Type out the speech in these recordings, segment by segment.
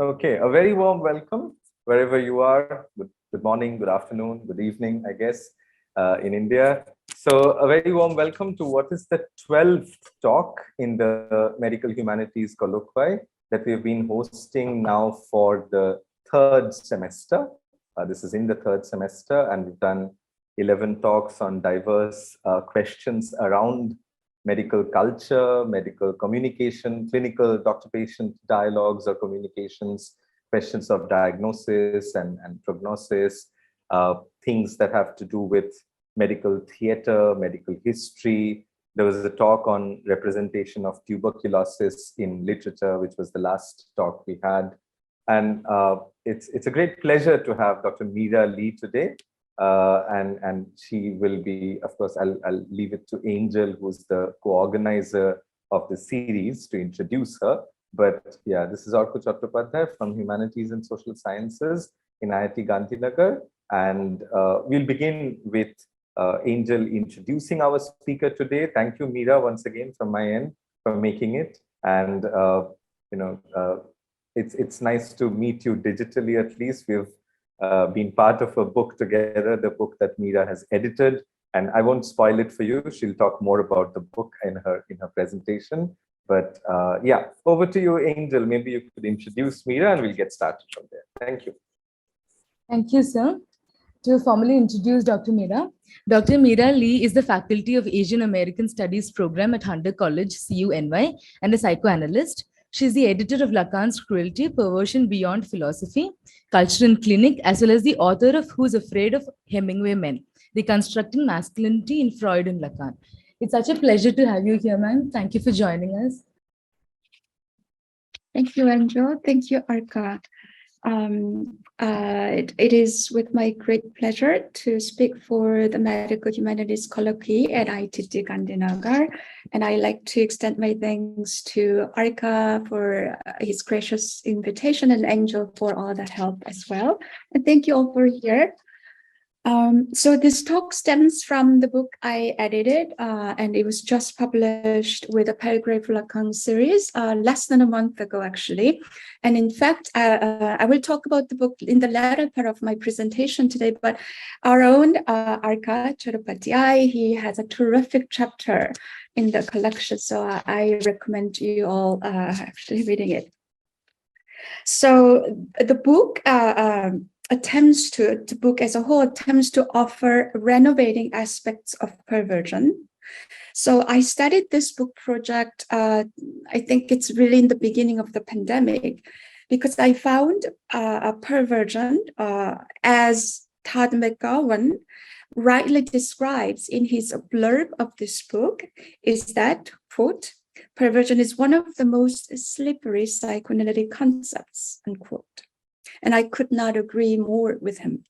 Okay, a very warm welcome wherever you are. Good morning, good afternoon, good evening, I guess, in India. So a very warm welcome to what is the 12th talk in the Medical Humanities Colloquy that we've been hosting now for the third semester. This is in the third semester, and we've done 11 talks on diverse questions around medical culture, medical communication, clinical doctor-patient dialogues or communications, questions of diagnosis and prognosis, things that have to do with medical theater, medical history. There was a talk on representation of tuberculosis in literature, which was the last talk we had. And it's a great pleasure to have Dr. Meera Lee today. And she will be, of course, I'll leave it to Angel, who's the co-organizer of the series, to introduce her. But yeah, this is Arku Chattopadhyay from Humanities and Social Sciences in IIT Gandhinagar. And we'll begin with Angel introducing our speaker today. Thank you, Meera, once again from my end for making it. And it's nice to meet you digitally. At least we've been part of a book together, the book that Meera has edited, and I won't spoil it for you. She'll talk more about the book in her presentation. But yeah, over to you, Angel. Maybe you could introduce Meera and we'll get started from there. Thank you. Thank you, sir. To formally introduce Dr. Meera. Dr. Meera Lee is the faculty of Asian American Studies program at Hunter College, CUNY, and a psychoanalyst. She is the editor of Lacan's Cruelty, Perversion Beyond Philosophy, Culture and Clinic, as well as the author of Who's Afraid of Hemingway Men, Reconstructing Masculinity in Freud and Lacan. It's such a pleasure to have you here, ma'am. Thank you for joining us. Thank you, Angel. Thank you, Arka. It is with my great pleasure to speak for the Medical Humanities Colloquy at IIT Gandhinagar. And I'd like to extend my thanks to Arka for his gracious invitation and Angel for all that help as well. And thank you all for here. So this talk stems from the book I edited, and it was just published with a Paragraph Lacan series less than a month ago, actually. And in fact, I will talk about the book in the latter part of my presentation today, but our own Arka Chattopadhyay, he has a terrific chapter in the collection, so I recommend you all actually reading it. So the book the book as a whole attempts to offer renovating aspects of perversion. So I started this book project, I think it's really in the beginning of the pandemic, because I found a perversion, as Todd McGowan rightly describes in his blurb of this book, is that, quote, perversion is one of the most slippery psychoanalytic concepts, unquote. And I could not agree more with him.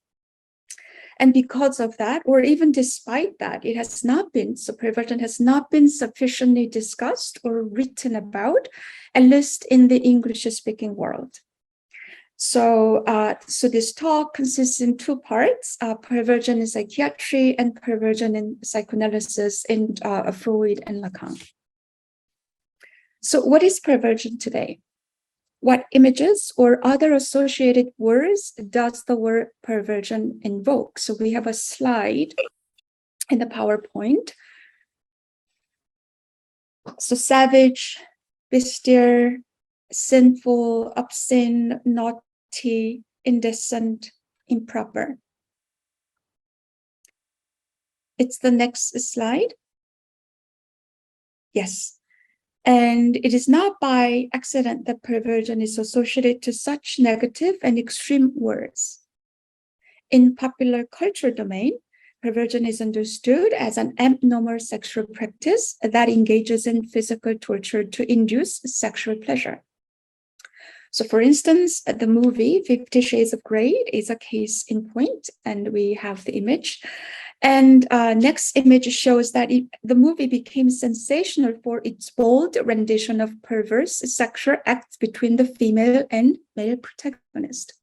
And because of that, or even despite that, perversion has not been sufficiently discussed or written about, at least in the English-speaking world. So this talk consists in two parts, perversion in psychiatry and perversion in psychoanalysis in Freud and Lacan. So what is perversion today? What images or other associated words does the word perversion invoke? So we have a slide in the PowerPoint. So savage, bestial, sinful, obscene, naughty, indecent, improper. It's the next slide. Yes. And it is not by accident that perversion is associated to such negative and extreme words. In popular culture domain, perversion is understood as an abnormal sexual practice that engages in physical torture to induce sexual pleasure. So for instance, the movie 50 Shades of Grey is a case in point, and we have the image. And next image shows that the movie became sensational for its bold rendition of perverse sexual acts between the female and male protagonist.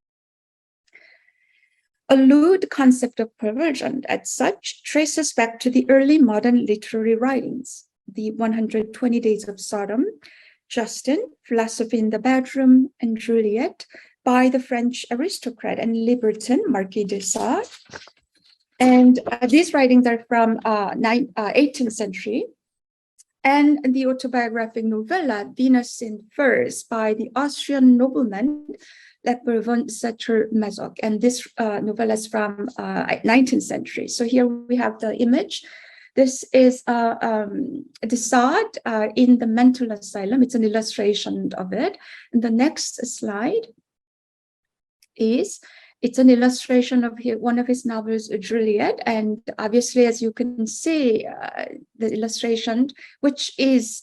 A lewd concept of perversion, as such, traces back to the early modern literary writings. The 120 Days of Sodom Justin, Philosophy in the Bedroom, and Juliet by the French aristocrat and libertine Marquis de Sade. And these writings are from 18th century. And the autobiographic novella Venus in Furs by the Austrian nobleman Sacher-Masoch. And this novella is from 19th century. So here we have the image. This is the Sade in the mental asylum. It's an illustration of it. And the next slide it's an illustration of one of his novels, Juliet. And obviously, as you can see, the illustration, which is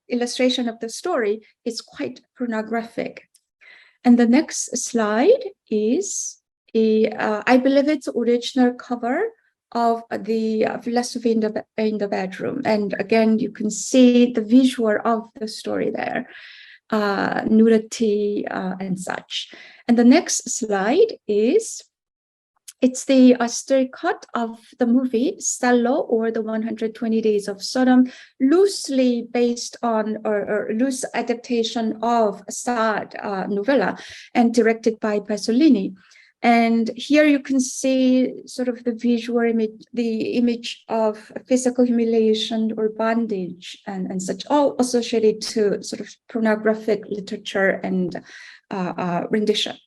illustration of the story, is quite pornographic. And the next slide is, I believe it's original cover of the Philosophy in the Bedroom. And again, you can see the visual of the story there, nudity and such. And the next slide it's the still cut of the movie Cello, or the 120 Days of Sodom, loosely based on or loose adaptation of Sade novella and directed by Pasolini. And here you can see sort of the visual image, the image of physical humiliation or bondage and such, all associated to sort of pornographic literature and rendition.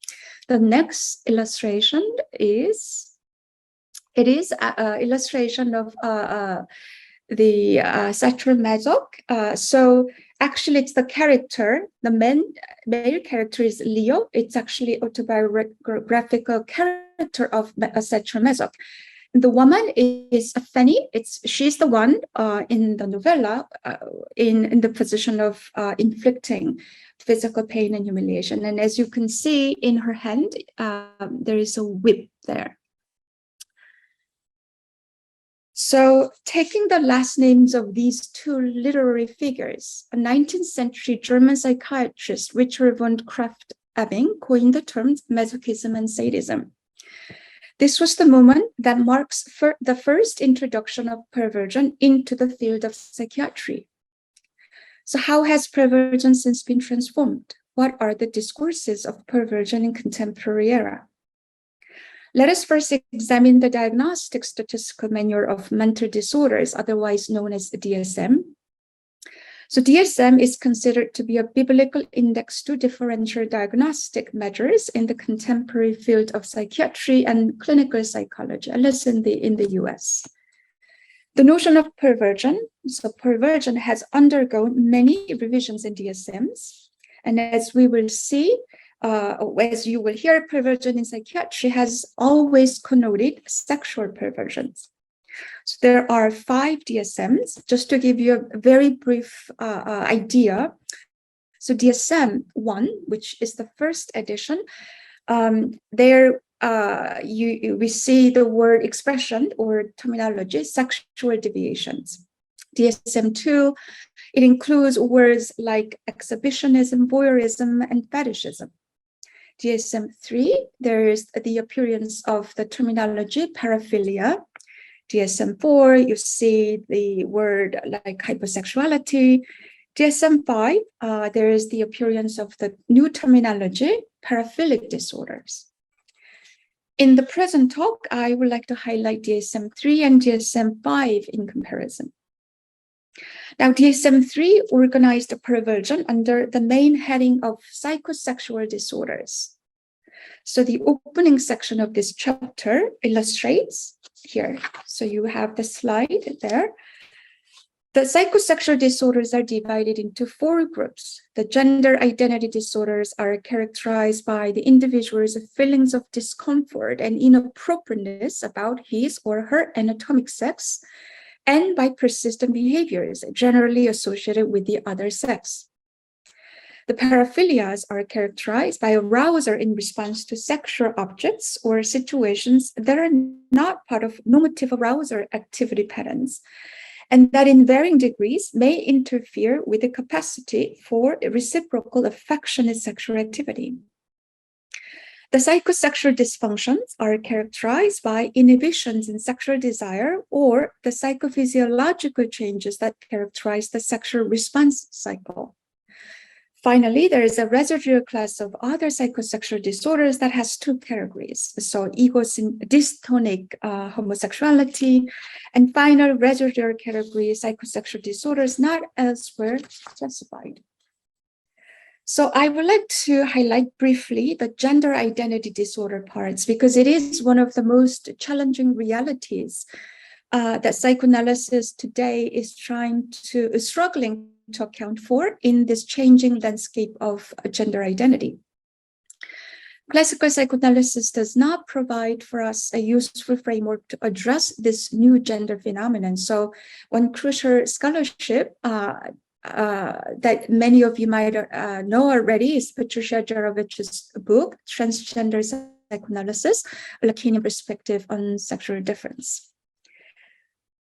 The next illustration is an illustration of the Sacher-Masoch. So actually, it's the character, the male character is Leo. It's actually autobiographical character of Sacher-Masoch. The woman is Fanny. She's the one in the novella in the position of inflicting physical pain and humiliation. And as you can see in her hand, there is a whip there. So taking the last names of these two literary figures, a 19th century German psychiatrist, Richard von Krafft-Ebing, coined the terms masochism and sadism. This was the moment that marks the first introduction of perversion into the field of psychiatry. So how has perversion since been transformed? What are the discourses of perversion in contemporary era? Let us first examine the Diagnostic Statistical Manual of Mental Disorders, otherwise known as the DSM. So DSM is considered to be a biblical index to differential diagnostic measures in the contemporary field of psychiatry and clinical psychology, at least in the US. The notion of perversion, so perversion has undergone many revisions in DSMs. And as we will see, as you will hear, perversion in psychiatry has always connoted sexual perversions. So there are 5 DSMs, just to give you a very brief idea. So DSM-1, which is the first edition, there we see the word expression or terminology, sexual deviations. DSM-2, it includes words like exhibitionism, voyeurism, and fetishism. DSM-3, there is the appearance of the terminology paraphilia. DSM-4, you see the word like hypersexuality. DSM-5, there is the appearance of the new terminology, paraphilic disorders. In the present talk, I would like to highlight DSM-3 and DSM-5 in comparison. Now, DSM-3 organized perversion under the main heading of psychosexual disorders. So the opening section of this chapter illustrates here. So you have the slide there. The psychosexual disorders are divided into 4 groups. The gender identity disorders are characterized by the individual's feelings of discomfort and inappropriateness about his or her anatomic sex, and by persistent behaviors generally associated with the other sex. The paraphilias are characterized by arousal in response to sexual objects or situations that are not part of normative arousal activity patterns, and that in varying degrees may interfere with the capacity for reciprocal affectionate sexual activity. The psychosexual dysfunctions are characterized by inhibitions in sexual desire or the psychophysiological changes that characterize the sexual response cycle. Finally, there is a residual class of other psychosexual disorders that has two categories. So dystonic homosexuality, and final residual category, psychosexual disorders not elsewhere specified. So I would like to highlight briefly the gender identity disorder parts, because it is one of the most challenging realities that psychoanalysis today is struggling to account for in this changing landscape of gender identity. Classical psychoanalysis does not provide for us a useful framework to address this new gender phenomenon. So one crucial scholarship that many of you might know already is Patricia Jarowicz's book, Transgender Psychoanalysis, a Lacanian Perspective on Sexual Difference.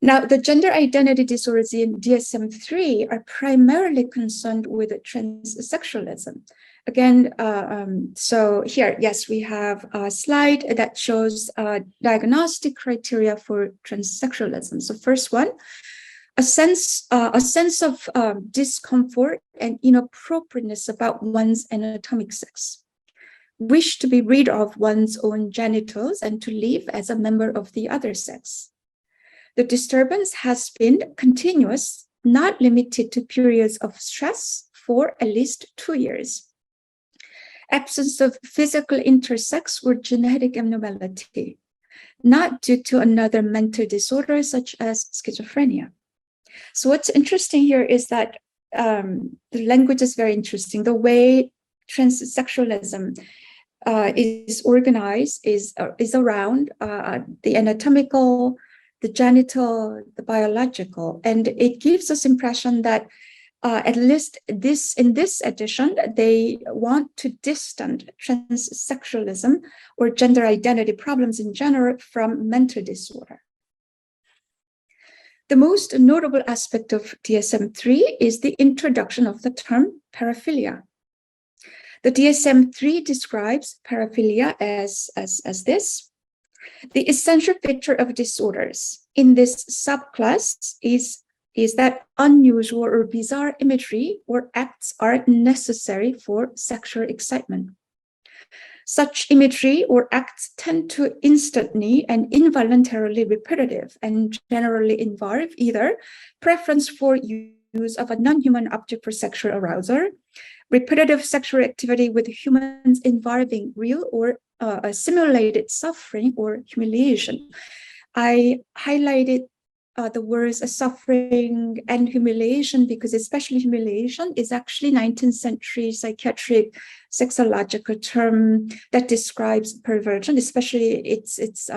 Now, the gender identity disorders in DSM-3 are primarily concerned with transsexualism. Again, so here, yes, we have a slide that shows diagnostic criteria for transsexualism. So first one, a sense of discomfort and inappropriateness about one's anatomic sex, wish to be rid of one's own genitals and to live as a member of the other sex. The disturbance has been continuous, not limited to periods of stress for at least 2 years. Absence of physical intersex or genetic abnormality, not due to another mental disorder such as schizophrenia. So what's interesting here is that the language is very interesting. The way transsexualism is organized is around the anatomical, the genital, the biological, and it gives us impression that at least in this edition, they want to distance transsexualism or gender identity problems in general from mental disorder. The most notable aspect of DSM-3 is the introduction of the term paraphilia. The DSM-3 describes paraphilia as this. The essential feature of disorders in this subclass is that unusual or bizarre imagery or acts are necessary for sexual excitement. Such imagery or acts tend to instantly and involuntarily repetitive and generally involve either preference for use of a non-human object for sexual arousal, repetitive sexual activity with humans involving real or simulated suffering or humiliation. I highlighted the words suffering and humiliation because especially humiliation is actually 19th century psychiatric sexological term that describes perversion, especially its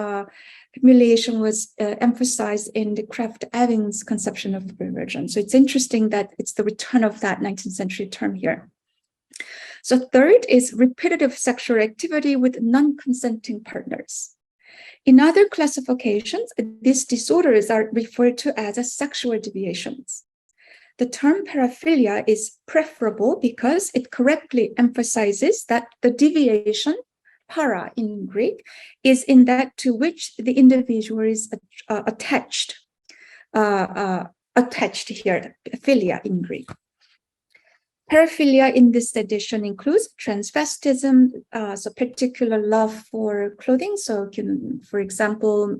humiliation was emphasized in the Krafft-Ebing's conception of perversion. So it's interesting that it's the return of that 19th century term here. So third is repetitive sexual activity with non-consenting partners. In other classifications, these disorders are referred to as sexual deviations. The term paraphilia is preferable because it correctly emphasizes that the deviation, para in Greek, is in that to which the individual is attached here, philia in Greek. Paraphilia in this edition includes transvestism, so particular love for clothing. So, for example,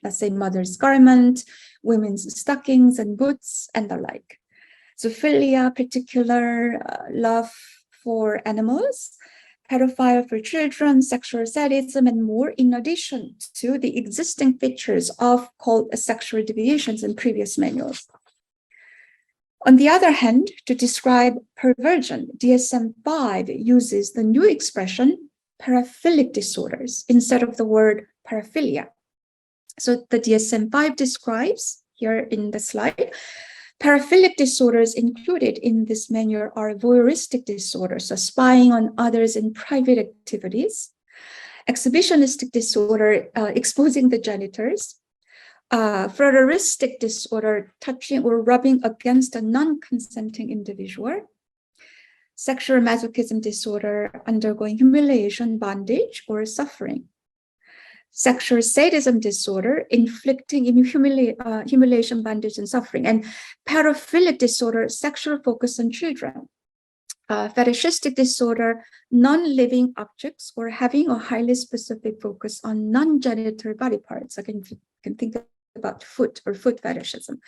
let's say mother's garment, women's stockings and boots, and the like. So philia, particular love for animals, pedophile for children, sexual sadism, and more, in addition to the existing features of called sexual deviations in previous manuals. On the other hand, to describe perversion, DSM-5 uses the new expression paraphilic disorders instead of the word paraphilia. So the DSM-5 describes here in the slide, paraphilic disorders included in this manual are voyeuristic disorders, so spying on others in private activities, exhibitionistic disorder, exposing the genitals, flirteristic disorder, touching or rubbing against a non-consenting individual, sexual masochism disorder, undergoing humiliation, bondage, or suffering, sexual sadism disorder, inflicting humiliation, bondage, and suffering, and paraphilic disorder, sexual focus on children. fetishistic disorder, non-living objects, or having a highly specific focus on non-genital body parts. Again, you can think about foot or foot fetishism.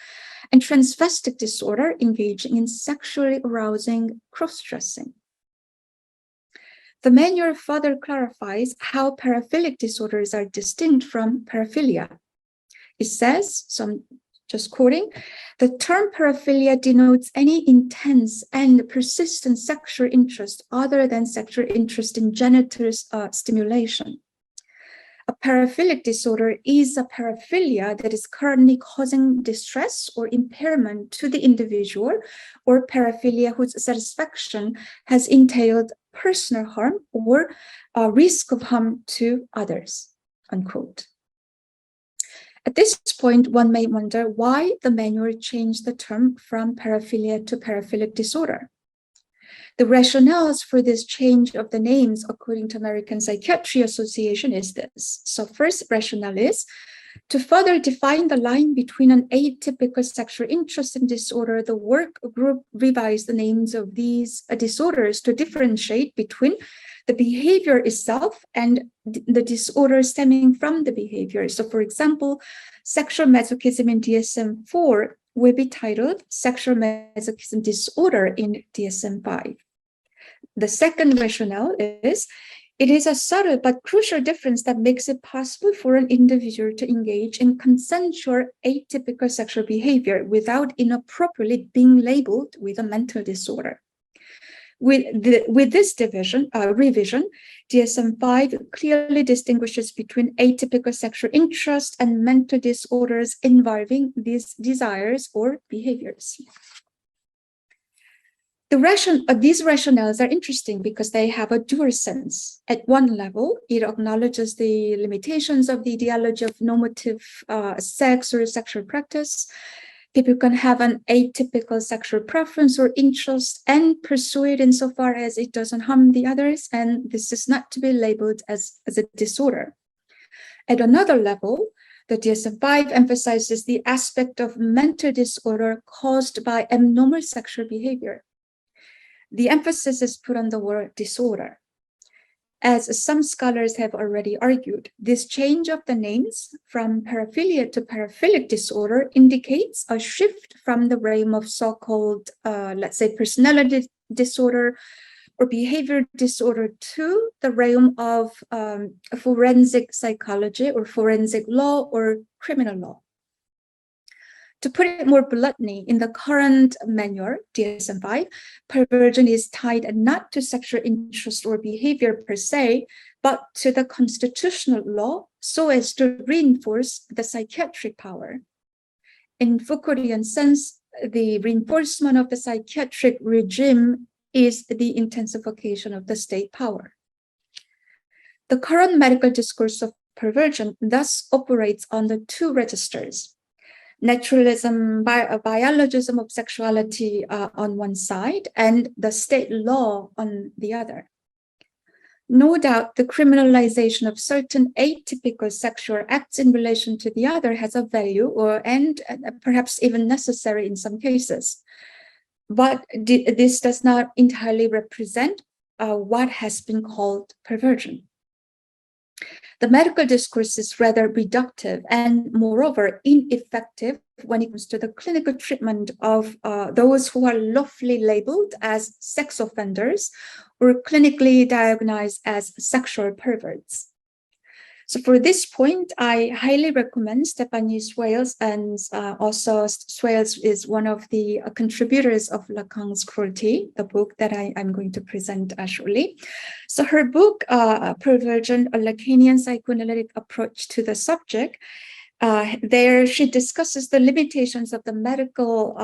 And transvestic disorder, engaging in sexually arousing cross-dressing. The manual further clarifies how paraphilic disorders are distinct from paraphilia. It says, so I'm just quoting, the term paraphilia denotes any intense and persistent sexual interest other than sexual interest in genital stimulation. A paraphilic disorder is a paraphilia that is currently causing distress or impairment to the individual, or paraphilia whose satisfaction has entailed personal harm or risk of harm to others, unquote. At this point, one may wonder why the manual changed the term from paraphilia to paraphilic disorder. The rationales for this change of the names, according to American Psychiatry Association, is this. So first rationale is to further define the line between an atypical sexual interest and disorder, the work group revised the names of these disorders to differentiate between the behavior itself and the disorder stemming from the behavior. So for example, sexual masochism in DSM-4 will be titled sexual masochism disorder in DSM-5. The second rationale is it is a subtle but crucial difference that makes it possible for an individual to engage in consensual atypical sexual behavior without inappropriately being labeled with a mental disorder. With this revision, DSM-5 clearly distinguishes between atypical sexual interest and mental disorders involving these desires or behaviors. These rationales are interesting because they have a dual sense. At one level, it acknowledges the limitations of the ideology of normative sex or sexual practice. People can have an atypical sexual preference or interest and pursue it insofar as it doesn't harm the others, and this is not to be labeled as a disorder. At another level, the DSM-5 emphasizes the aspect of mental disorder caused by abnormal sexual behavior. The emphasis is put on the word disorder. As some scholars have already argued, this change of the names from paraphilia to paraphilic disorder indicates a shift from the realm of so-called, let's say, personality disorder or behavior disorder to the realm of forensic psychology or forensic law or criminal law. To put it more bluntly, in the current manual, DSM-5, perversion is tied not to sexual interest or behavior per se, but to the constitutional law so as to reinforce the psychiatric power. In Foucauldian sense, the reinforcement of the psychiatric regime is the intensification of the state power. The current medical discourse of perversion thus operates on the two registers. Naturalism, biologism of sexuality on one side, and the state law on the other. No doubt the criminalization of certain atypical sexual acts in relation to the other has a value and perhaps even necessary in some cases. But this does not entirely represent what has been called perversion. The medical discourse is rather reductive and, moreover, ineffective when it comes to the clinical treatment of those who are lawfully labeled as sex offenders or clinically diagnosed as sexual perverts. So for this point, I highly recommend Stephanie Swales, and also Swales is one of the contributors of Lacan's Cruelty, the book that I'm going to present shortly. So her book, Perversion, a Lacanian Psychoanalytic Approach to the Subject, there she discusses the limitations of the medical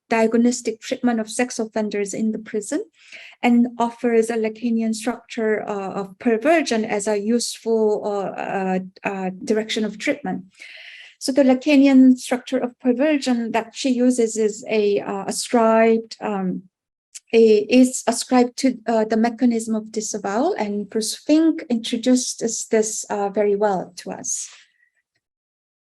diagnostic treatment of sex offenders in the prison and offers a Lacanian structure of perversion as a useful direction of treatment. So the Lacanian structure of perversion that she uses is ascribed to the mechanism of disavowal, and Bruce Fink introduced this very well to us.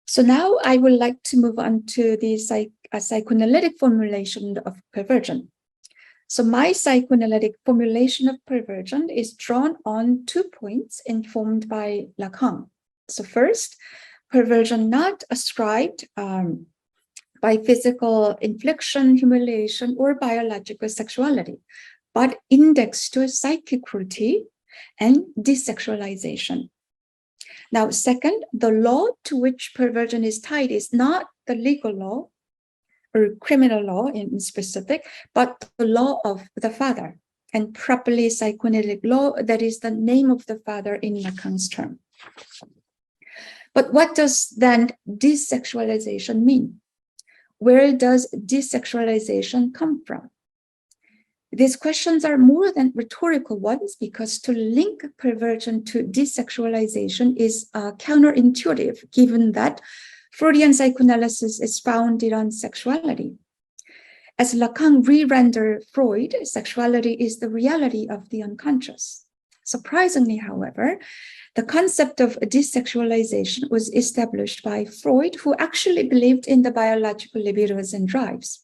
So now I would like to move on to the psychoanalytic formulation of perversion. So my psychoanalytic formulation of perversion is drawn on 2 points informed by Lacan. So first, perversion not ascribed by physical infliction, humiliation, or biological sexuality, but indexed to psychic cruelty and desexualization. Now, second, the law to which perversion is tied is not the legal law or criminal law in specific, but the law of the father, and properly psychoanalytic law, that is the name of the father in Lacan's term. But what does then desexualization mean? Where does desexualization come from? These questions are more than rhetorical ones, because to link perversion to desexualization is counterintuitive, given that Freudian psychoanalysis is founded on sexuality. As Lacan re-rendered Freud, sexuality is the reality of the unconscious. Surprisingly, however, the concept of desexualization was established by Freud, who actually believed in the biological libidos and drives.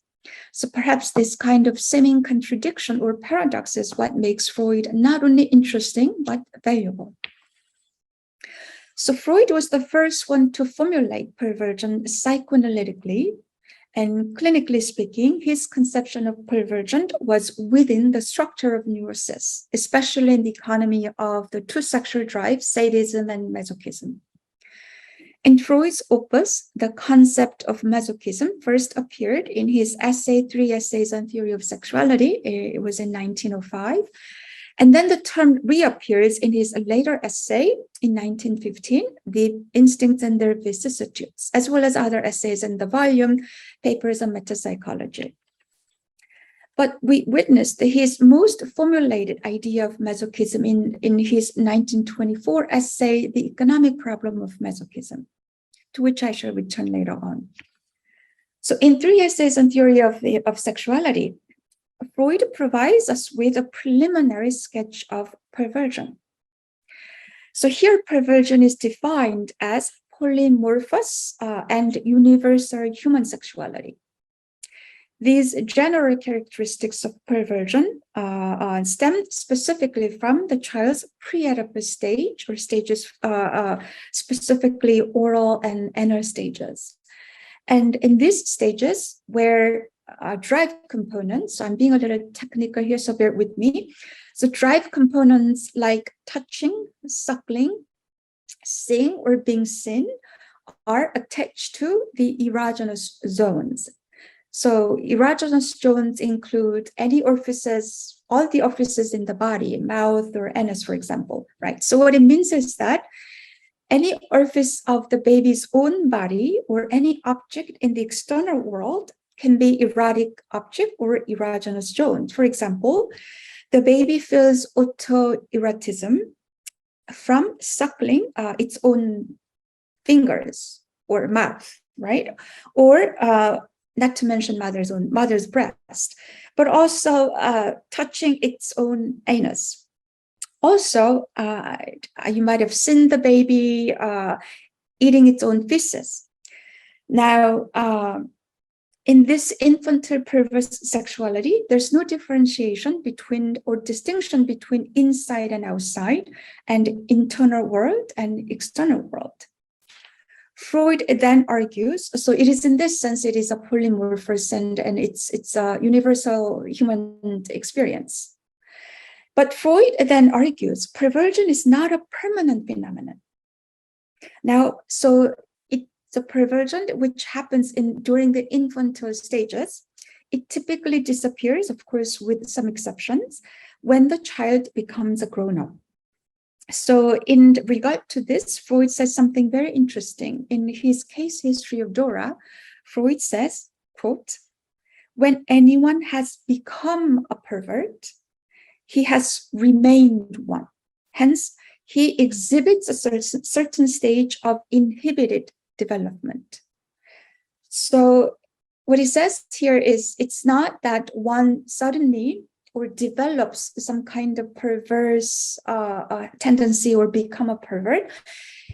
So perhaps this kind of seeming contradiction or paradox is what makes Freud not only interesting, but valuable. So Freud was the first one to formulate perversion psychoanalytically, and clinically speaking, his conception of perversion was within the structure of neurosis, especially in the economy of the two sexual drives, sadism and masochism. In Freud's opus, the concept of masochism first appeared in his essay, 3 Essays on Theory of Sexuality. It was in 1905. And then the term reappears in his later essay in 1915, The Instincts and Their Vicissitudes, as well as other essays in the volume, Papers on Metapsychology. But we witnessed his most formulated idea of masochism in his 1924 essay, The Economic Problem of Masochism, to which I shall return later on. So in 3 Essays on Theory of Sexuality, Freud provides us with a preliminary sketch of perversion. So here, perversion is defined as polymorphous and universal human sexuality. These general characteristics of perversion stem specifically from the child's pre-Oedipus stage, or stages, specifically oral and anal stages. And in these stages, where drive components, so I'm being a little technical here, so bear with me. So drive components like touching, suckling, seeing, or being seen are attached to the erogenous zones. So erogenous zones include any orifices, all the orifices in the body, mouth or anus, for example, right? So what it means is that any orifice of the baby's own body or any object in the external world can be erotic object or erogenous zone. For example, the baby feels autoerotism from suckling its own fingers or mouth, right? Or not to mention mother's breast, but also touching its own anus. Also, you might have seen the baby eating its own feces. Now, in this infantile perverse sexuality, there's no differentiation between or distinction between inside and outside, and internal world and external world. Freud then argues, so it is in this sense, it is a polymorphous and it's a universal human experience. But Freud then argues perversion is not a permanent phenomenon. Now, so it's a perversion which happens during the infantile stages. It typically disappears, of course, with some exceptions, when the child becomes a grown-up. So in regard to this, Freud says something very interesting. In his case history of Dora, Freud says, quote, "When anyone has become a pervert, he has remained one. Hence, he exhibits a certain stage of inhibited development." So what he says here is it's not that one suddenly or develops some kind of perverse tendency or become a pervert.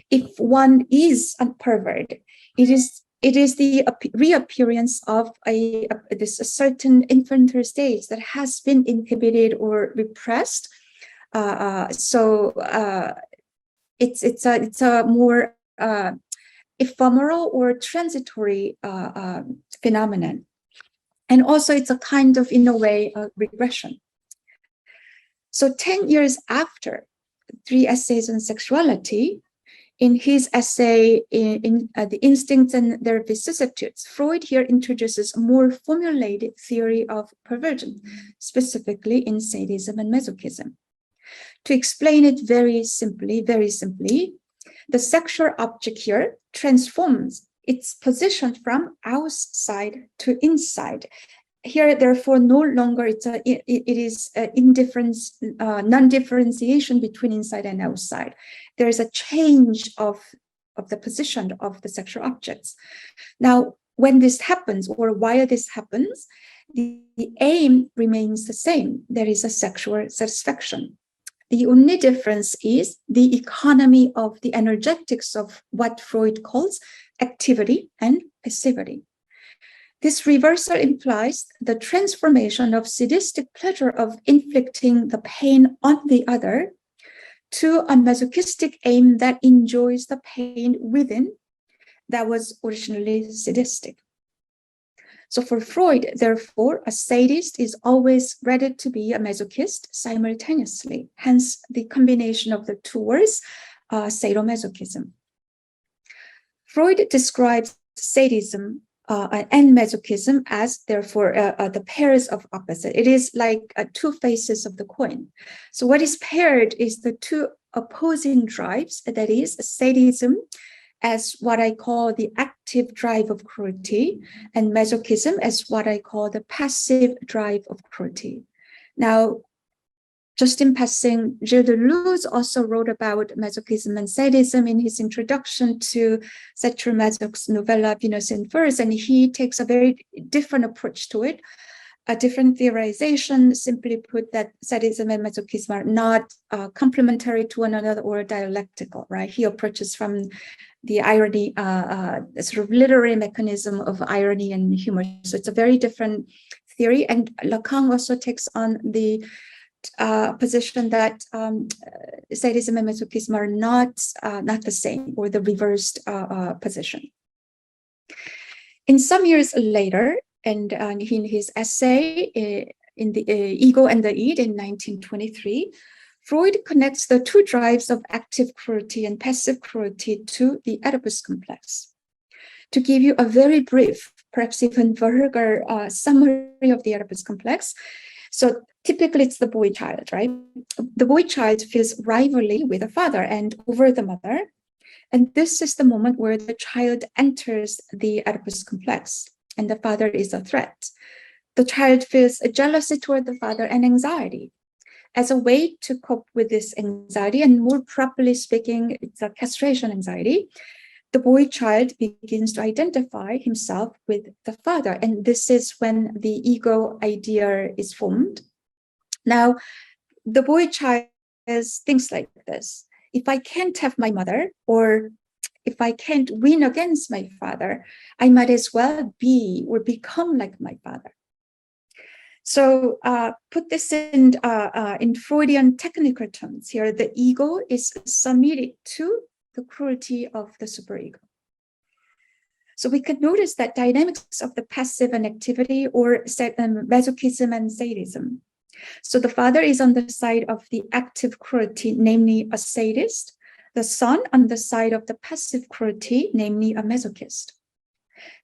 If one is a pervert, it is it is the reappearance of a certain infantile stage that has been inhibited or repressed. It's a more ephemeral or transitory phenomenon, and also it's a kind of, in a way, a regression. So 10 years after 3 essays on sexuality, in his essay in The Instincts and Their Vicissitudes, Freud here introduces a more formulated theory of perversion, specifically in sadism and masochism. To explain it very simply, the sexual object here transforms its position from outside to inside. Here, therefore, no longer it is indifference, non-differentiation between inside and outside. There is a change of the position of the sexual objects. Now, when this happens, or while this happens, the aim remains the same. There is a sexual satisfaction. The only difference is the economy of the energetics of what Freud calls activity and passivity. This reversal implies the transformation of sadistic pleasure of inflicting the pain on the other to a masochistic aim that enjoys the pain within that was originally sadistic. So for Freud, therefore, a sadist is always ready to be a masochist simultaneously, hence the combination of the two words, sadomasochism. Freud describes sadism and masochism as, therefore, the pairs of opposite. It is like two faces of the coin. So what is paired is the two opposing drives, that is, sadism as what I call the active drive of cruelty, and masochism as what I call the passive drive of cruelty. Now, just in passing, Gilles Deleuze also wrote about masochism and sadism in his introduction to Sacher-Masoch's novella Venus in Furs, and he takes a very different approach to it, a different theorization, simply put, that sadism and masochism are not complementary to one another or dialectical, right? He approaches from the irony, sort of literary mechanism of irony and humor. So it's a very different theory. And Lacan also takes on the position that sadism and masochism are not the same, or the reversed position. In some years later, and in his essay in the Ego and the Id in 1923, Freud connects the two drives of active cruelty and passive cruelty to the Oedipus complex. To give you a very brief, perhaps even vulgar summary of the Oedipus complex, so typically it's the boy child, right? The boy child feels rivalry with the father and over the mother. And this is the moment where the child enters the Oedipus complex and the father is a threat. The child feels a jealousy toward the father and anxiety. As a way to cope with this anxiety, and more properly speaking, it's a castration anxiety, the boy child begins to identify himself with the father. And this is when the ego idea is formed. Now, the boy child says things like this: if I can't have my mother, or if I can't win against my father, I might as well be or become like my father. So put this in Freudian technical terms here, the ego is submitted to the cruelty of the superego. So we could notice that dynamics of the passive and activity, or masochism and sadism. So the father is on the side of the active cruelty, namely a sadist. The son on the side of the passive cruelty, namely a masochist.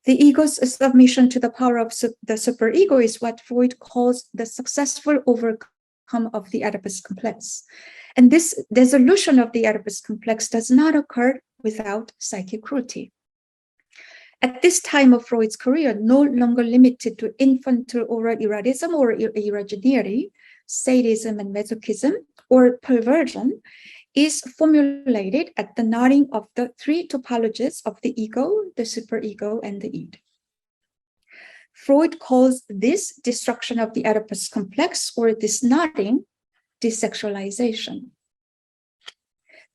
The ego's submission to the power of the superego is what Freud calls the successful overcome of the Oedipus complex. And this dissolution of the Oedipus complex does not occur without psychic cruelty. At this time of Freud's career, no longer limited to infantile oral erotism or erogeneity, sadism and masochism, or perversion, is formulated at the knotting of the three topologies of the ego, the superego, and the id. Freud calls this destruction of the Oedipus complex, or this knotting, desexualization.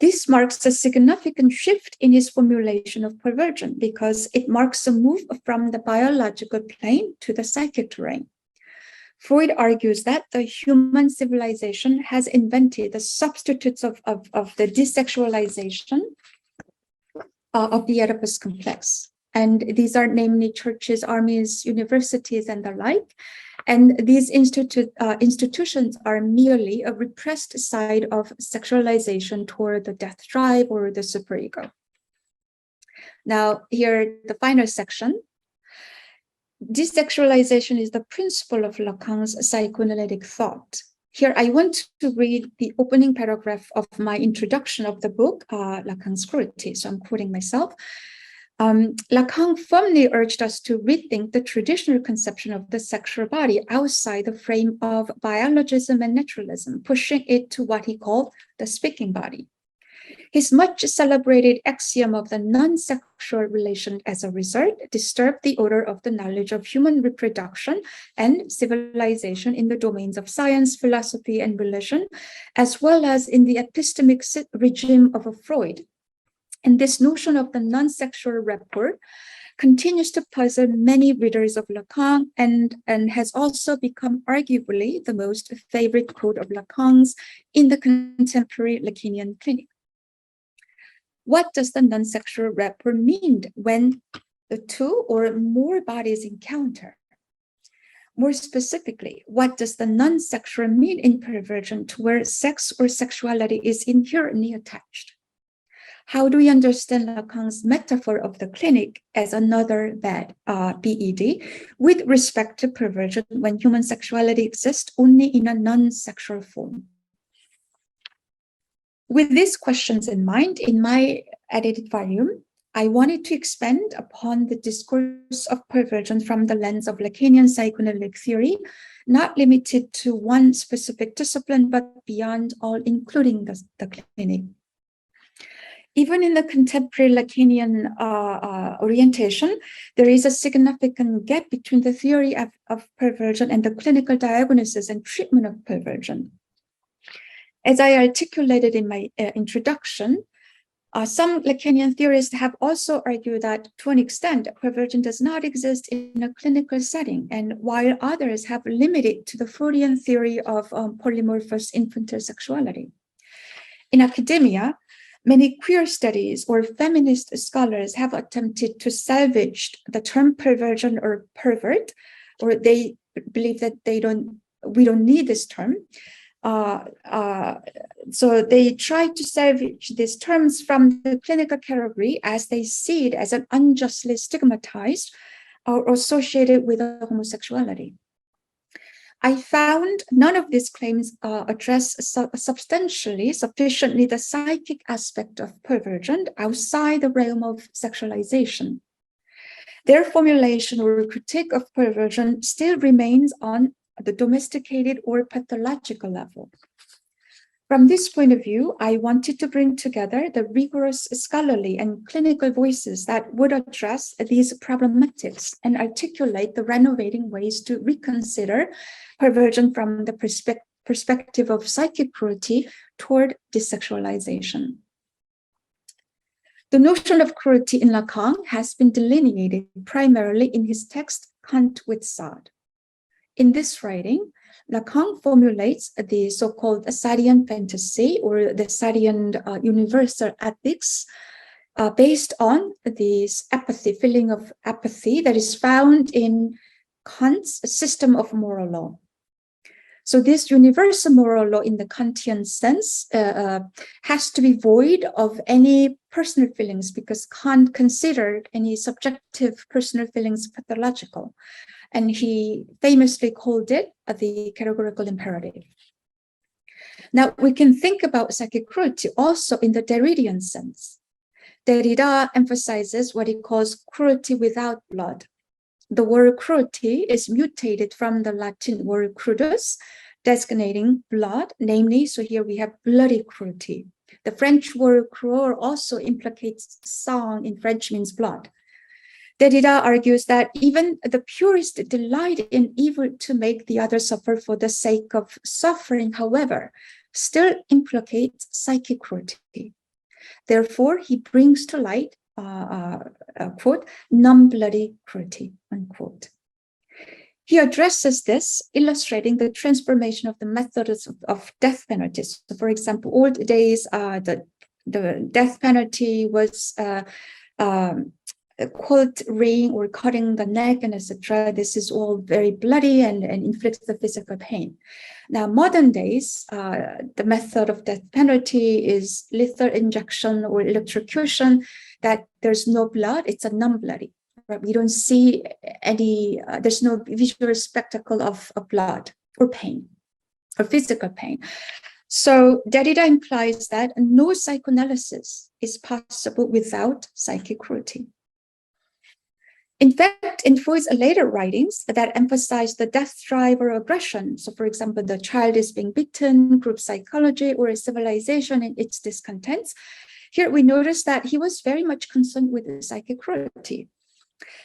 This marks a significant shift in his formulation of perversion because it marks a move from the biological plane to the psychic terrain. Freud argues that the human civilization has invented the substitutes of the desexualization of the Oedipus complex. And these are namely churches, armies, universities, and the like. And these institutions are merely a repressed side of sexualization toward the death drive or the superego. Now, here, the final section. Desexualization is the principle of Lacan's psychoanalytic thought. Here, I want to read the opening paragraph of my introduction of the book, Lacan's Cruelty. So I'm quoting myself. Lacan firmly urged us to rethink the traditional conception of the sexual body outside the frame of biologism and naturalism, pushing it to what he called the speaking body. His much celebrated axiom of the non-sexual relation as a result disturbed the order of the knowledge of human reproduction and civilization in the domains of science, philosophy, and religion, as well as in the epistemic regime of Freud. And this notion of the non-sexual rapport continues to puzzle many readers of Lacan and has also become arguably the most favorite quote of Lacan's in the contemporary Lacanian clinic. What does the non-sexual rapport mean when the two or more bodies encounter? More specifically, what does the non-sexual mean in perversion to where sex or sexuality is inherently attached? How do we understand Lacan's metaphor of the clinic as another bed, BED, with respect to perversion when human sexuality exists only in a non-sexual form? With these questions in mind, in my edited volume, I wanted to expand upon the discourse of perversion from the lens of Lacanian psychoanalytic theory, not limited to one specific discipline, but beyond all, including the clinic. Even in the contemporary Lacanian orientation, there is a significant gap between the theory of perversion and the clinical diagnosis and treatment of perversion. As I articulated in my introduction, some Lacanian theorists have also argued that, to an extent, perversion does not exist in a clinical setting, and while others have limited to the Freudian theory of polymorphous infantile sexuality. In academia, many queer studies or feminist scholars have attempted to salvage the term perversion or pervert, or they believe that we don't need this term. So they try to salvage these terms from the clinical category as they see it as an unjustly stigmatized or associated with homosexuality. I found none of these claims address sufficiently the psychic aspect of perversion outside the realm of sexualization. Their formulation or critique of perversion still remains on the domesticated or pathological level. From this point of view, I wanted to bring together the rigorous scholarly and clinical voices that would address these problematics and articulate the renovating ways to reconsider perversion from the perspective of psychic cruelty toward desexualization. The notion of cruelty in Lacan has been delineated primarily in his text Kant with Sade. In this writing, Lacan formulates the so-called Sadean fantasy or the Sadean universal ethics based on this apathy, feeling of apathy that is found in Kant's system of moral law. So this universal moral law in the Kantian sense has to be void of any personal feelings because Kant considered any subjective personal feelings pathological. And he famously called it the categorical imperative. Now, we can think about psychic cruelty also in the Derridian sense. Derrida emphasizes what he calls cruelty without blood. The word cruelty is mutated from the Latin word crudus, designating blood, namely, so here we have bloody cruelty. The French word cruel also implicates sang, in French means blood. Derrida argues that even the purest delight in evil to make the other suffer for the sake of suffering, however, still implicates psychic cruelty. Therefore, he brings to light, quote, non-bloody cruelty, unquote. He addresses this, illustrating the transformation of the methods of death penalties. So, for example, old days, the death penalty was quartering or cutting the neck and etc. This is all very bloody and inflicts the physical pain. Now, modern days, the method of death penalty is lethal injection or electrocution, that there's no blood, it's a non-bloody. Right? We don't see any, there's no visual spectacle of blood or pain or physical pain. So Derrida implies that no psychoanalysis is possible without psychic cruelty. In fact, in Freud's later writings that emphasize the death drive or aggression, so for example, the child is being beaten, group psychology, or civilization and its discontents, here we notice that he was very much concerned with psychic cruelty.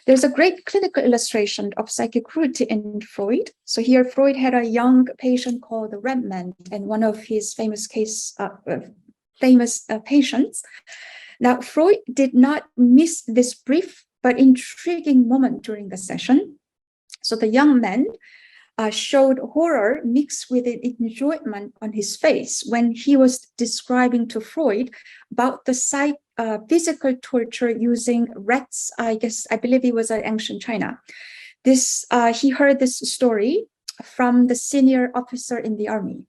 There's a great clinical illustration of psychic cruelty in Freud. So here Freud had a young patient called the Rembrandt, and one of his famous patients. Now, Freud did not miss this brief but intriguing moment during the session. So the young man showed horror mixed with enjoyment on his face when he was describing to Freud about the physical torture using rats. I believe it was in ancient China. He heard this story from the senior officer in the army.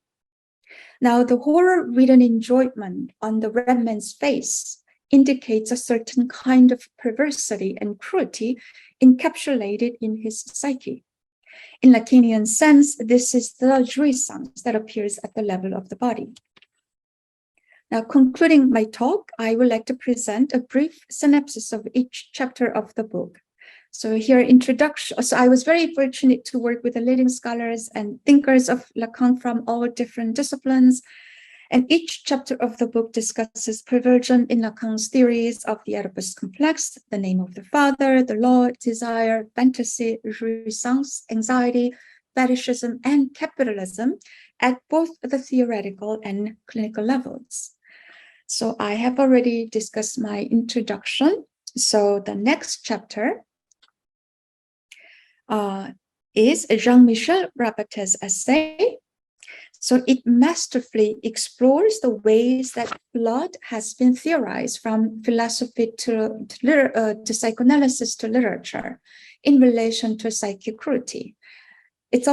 Now, the horror-ridden enjoyment on the red man's face indicates a certain kind of perversity and cruelty encapsulated in his psyche. In Lacanian sense, this is the jouissance that appears at the level of the body. Now, concluding my talk, I would like to present a brief synopsis of each chapter of the book. So here, introduction. So I was very fortunate to work with the leading scholars and thinkers of Lacan from all different disciplines. And each chapter of the book discusses perversion in Lacan's theories of the Oedipus complex, the name of the father, the law, desire, fantasy, jouissance, anxiety, fetishism, and capitalism at both the theoretical and clinical levels. So I have already discussed my introduction. So the next chapter is Jean-Michel Rabate's essay. So it masterfully explores the ways that blood has been theorized from philosophy to psychoanalysis to literature in relation to psychic cruelty. It's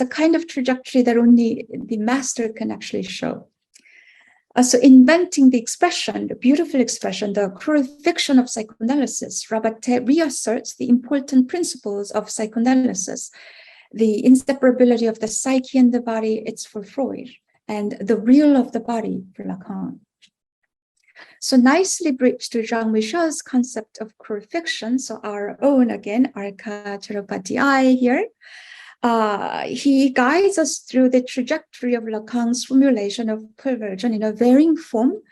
a kind of trajectory that only the master can actually show. So inventing the expression, the beautiful expression, the cruel fiction of psychoanalysis, Rabate reasserts the important principles of psychoanalysis. The inseparability of the psyche and the body, it's for Freud, and the real of the body for Lacan. So nicely bridged to Jean-Michel's concept of cruel fiction, so our own again, Arka Cherubati here, he guides us through the trajectory of Lacan's formulation of perversion in a varying form,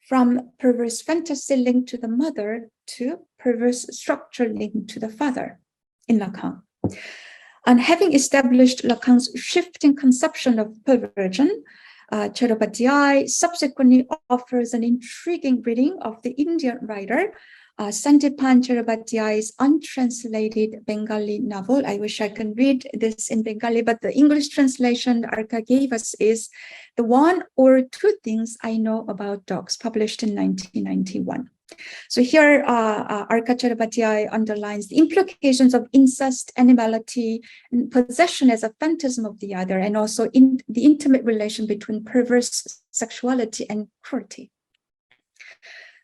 from perverse fantasy linked to the mother to perverse structure linked to the father in Lacan. And having established Lacan's shifting conception of perversion, Cherubati subsequently offers an intriguing reading of the Indian writer Sandipan Cherubati's untranslated Bengali novel. I wish I can read this in Bengali, but the English translation Arka gave us is The One or Two Things I Know About Dogs, published in 1991. So here, Arka Cherubati underlines the implications of incest, animality, and possession as a phantasm of the other, and also in the intimate relation between perverse sexuality and cruelty.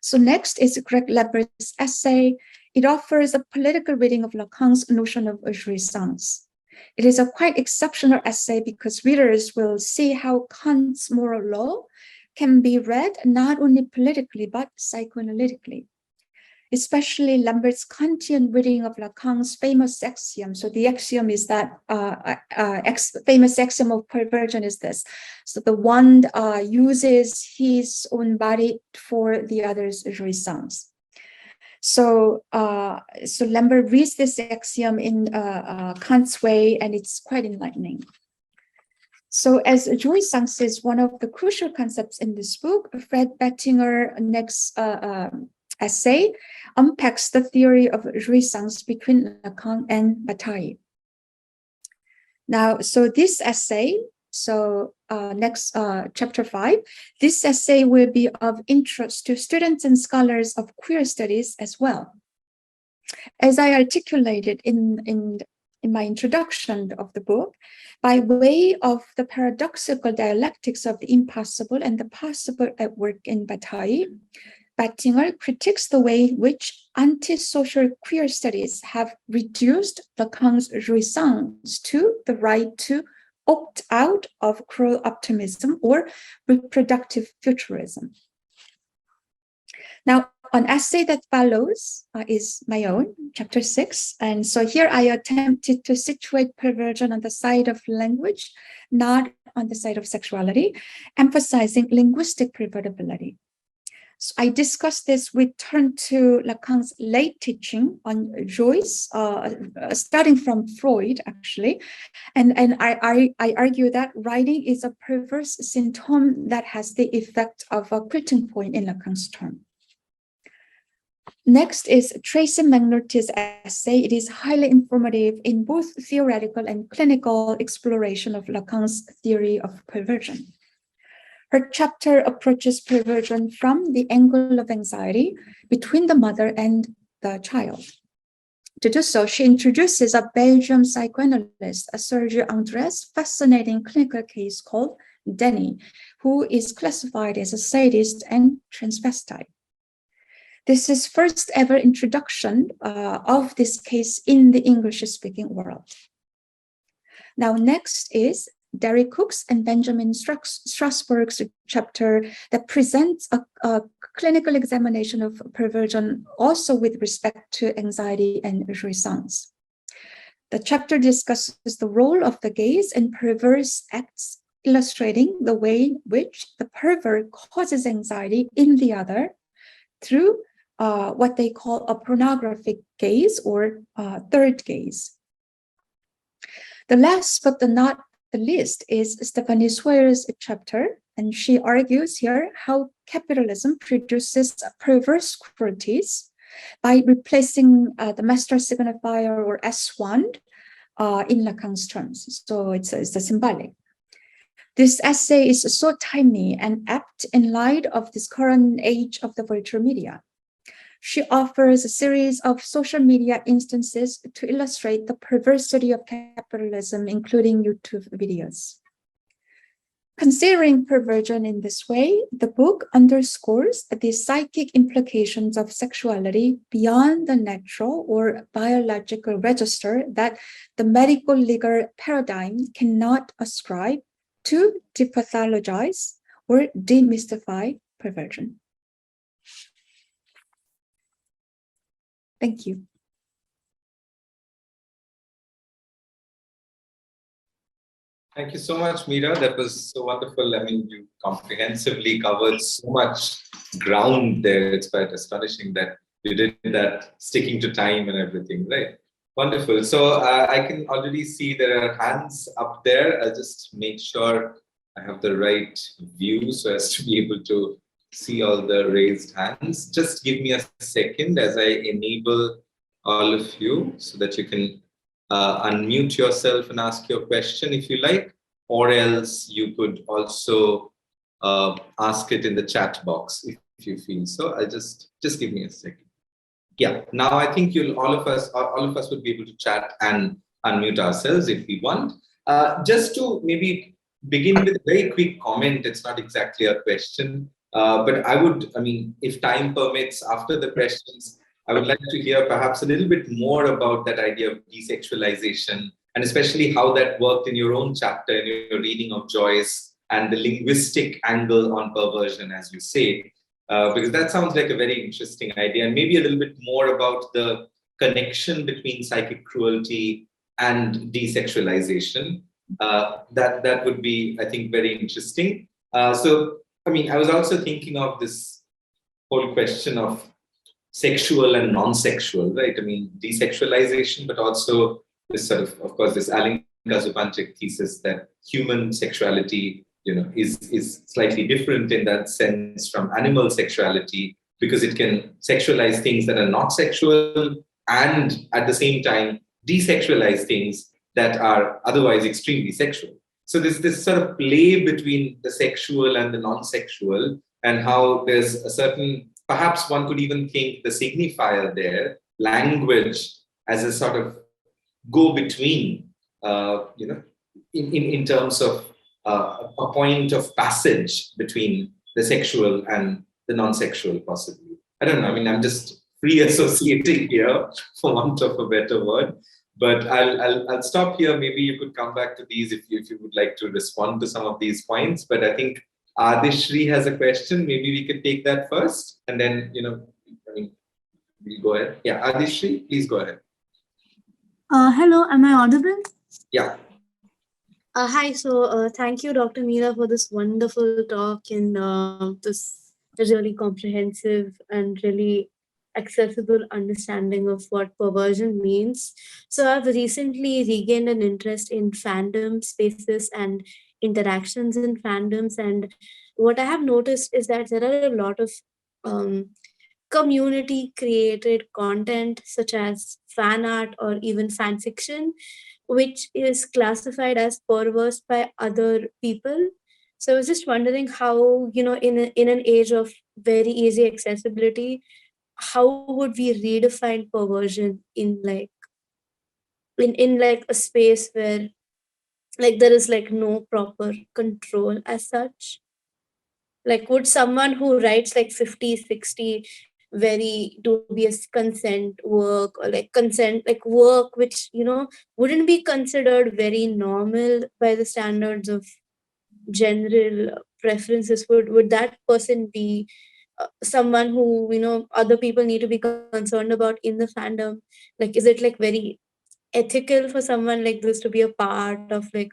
So next is Greg Leber's essay. It offers a political reading of Lacan's notion of jouissance. It is a quite exceptional essay because readers will see how Kant's moral law can be read not only politically but psychoanalytically, especially Lambert's Kantian reading of Lacan's famous axiom. So the axiom is that famous axiom of perversion is this. So the one uses his own body for the other's jouissance. So Lambert reads this axiom in Kant's way, and it's quite enlightening. So as jouissance is one of the crucial concepts in this book, Fred Bettinger's next essay unpacks the theory of jouissance between Lacan and Bataille. Now, so this essay, next chapter 5, this essay will be of interest to students and scholars of queer studies as well. As I articulated in my introduction of the book, by way of the paradoxical dialectics of the impossible and the possible at work in Bataille, Bettinger critiques the way in which antisocial queer studies have reduced Lacan's jouissance to the right to opt out of cruel optimism or reproductive futurism. Now, an essay that follows is my own, chapter 6. And so here I attempted to situate perversion on the side of language, not on the side of sexuality, emphasizing linguistic pervertibility. So I discussed this with turn to Lacan's late teaching on joys, starting from Freud, actually. And I argue that writing is a perverse symptom that has the effect of a quitting point in Lacan's term. Next is Tracy McNulty's essay. It is highly informative in both theoretical and clinical exploration of Lacan's theory of perversion. Her chapter approaches perversion from the angle of anxiety between the mother and the child. To do so, she introduces a Belgian psychoanalyst, Serge Andres' fascinating clinical case called Denny, who is classified as a sadist and transvestite. This is first ever introduction of this case in the English-speaking world. Now, next is Derek Cook's and Benjamin Strasberg's chapter that presents a clinical examination of perversion also with respect to anxiety and jouissance. The chapter discusses the role of the gaze in perverse acts, illustrating the way in which the pervert causes anxiety in the other through what they call a pornographic gaze or third gaze. The last but not the least is Stephanie Sawyer's chapter, and she argues here how capitalism produces perverse cruelties by replacing the master signifier or S1 in Lacan's terms. So it's a symbolic. This essay is so timely and apt in light of this current age of the virtual media. She offers a series of social media instances to illustrate the perversity of capitalism, including YouTube videos. Considering perversion in this way, the book underscores the psychic implications of sexuality beyond the natural or biological register that the medical legal paradigm cannot ascribe to depathologize or demystify perversion. Thank you. Thank you so much, Meera. That was so wonderful. I mean, you comprehensively covered so much ground there. It's quite astonishing that you did that, sticking to time and everything, right? Wonderful. So I can already see there are hands up there. I'll just make sure I have the right view so as to be able to see all the raised hands. Just give me a second as I enable all of you so that you can unmute yourself and ask your question if you like, or else you could also ask it in the chat box if you feel so. I'll just give me a second. Yeah, now I think all of us would be able to chat and unmute ourselves if we want. Just to maybe begin with a very quick comment. It's not exactly a question. But I mean, if time permits, after the questions, I would like to hear perhaps a little bit more about that idea of desexualization, and especially how that worked in your own chapter, in your reading of Joyce, and the linguistic angle on perversion, as you say, because that sounds like a very interesting idea, and maybe a little bit more about the connection between psychic cruelty and desexualization. That would be, I think, very interesting. So, I mean, I was also thinking of this whole question of sexual and non-sexual, right? I mean, desexualization, but also this sort of course, this Zupančić thesis that human sexuality, is slightly different in that sense from animal sexuality, because it can sexualize things that are not sexual and at the same time desexualize things that are otherwise extremely sexual. So there's this sort of play between the sexual and the non-sexual, and how there's a certain, perhaps one could even think the signifier there, language, as a sort of go-between, in terms of a point of passage between the sexual and the non-sexual, possibly. I don't know. I mean, I'm just free associating here, for want of a better word. But I'll stop here. Maybe you could come back to these if you would like to respond to some of these points. But I think Adishri has a question. Maybe we could take that first, and then we'll go ahead. Yeah, Adishri, please go ahead. Hello, am I audible? Yeah. Hi, so thank you, Dr. Meera, for this wonderful talk and this really comprehensive and really accessible understanding of what perversion means. So I've recently regained an interest in fandom spaces and interactions in fandoms. And what I have noticed is that there are a lot of community created content such as fan art or even fan fiction, which is classified as perverse by other people. So I was just wondering how, in an age of very easy accessibility, how would we redefine perversion in a space where there is no proper control as such? Would someone who writes 50, 60 very dubious consent work, or work which wouldn't be considered very normal by the standards of general preferences, would that person be someone who other people need to be concerned about in the fandom? Is it very ethical for someone like this to be a part of a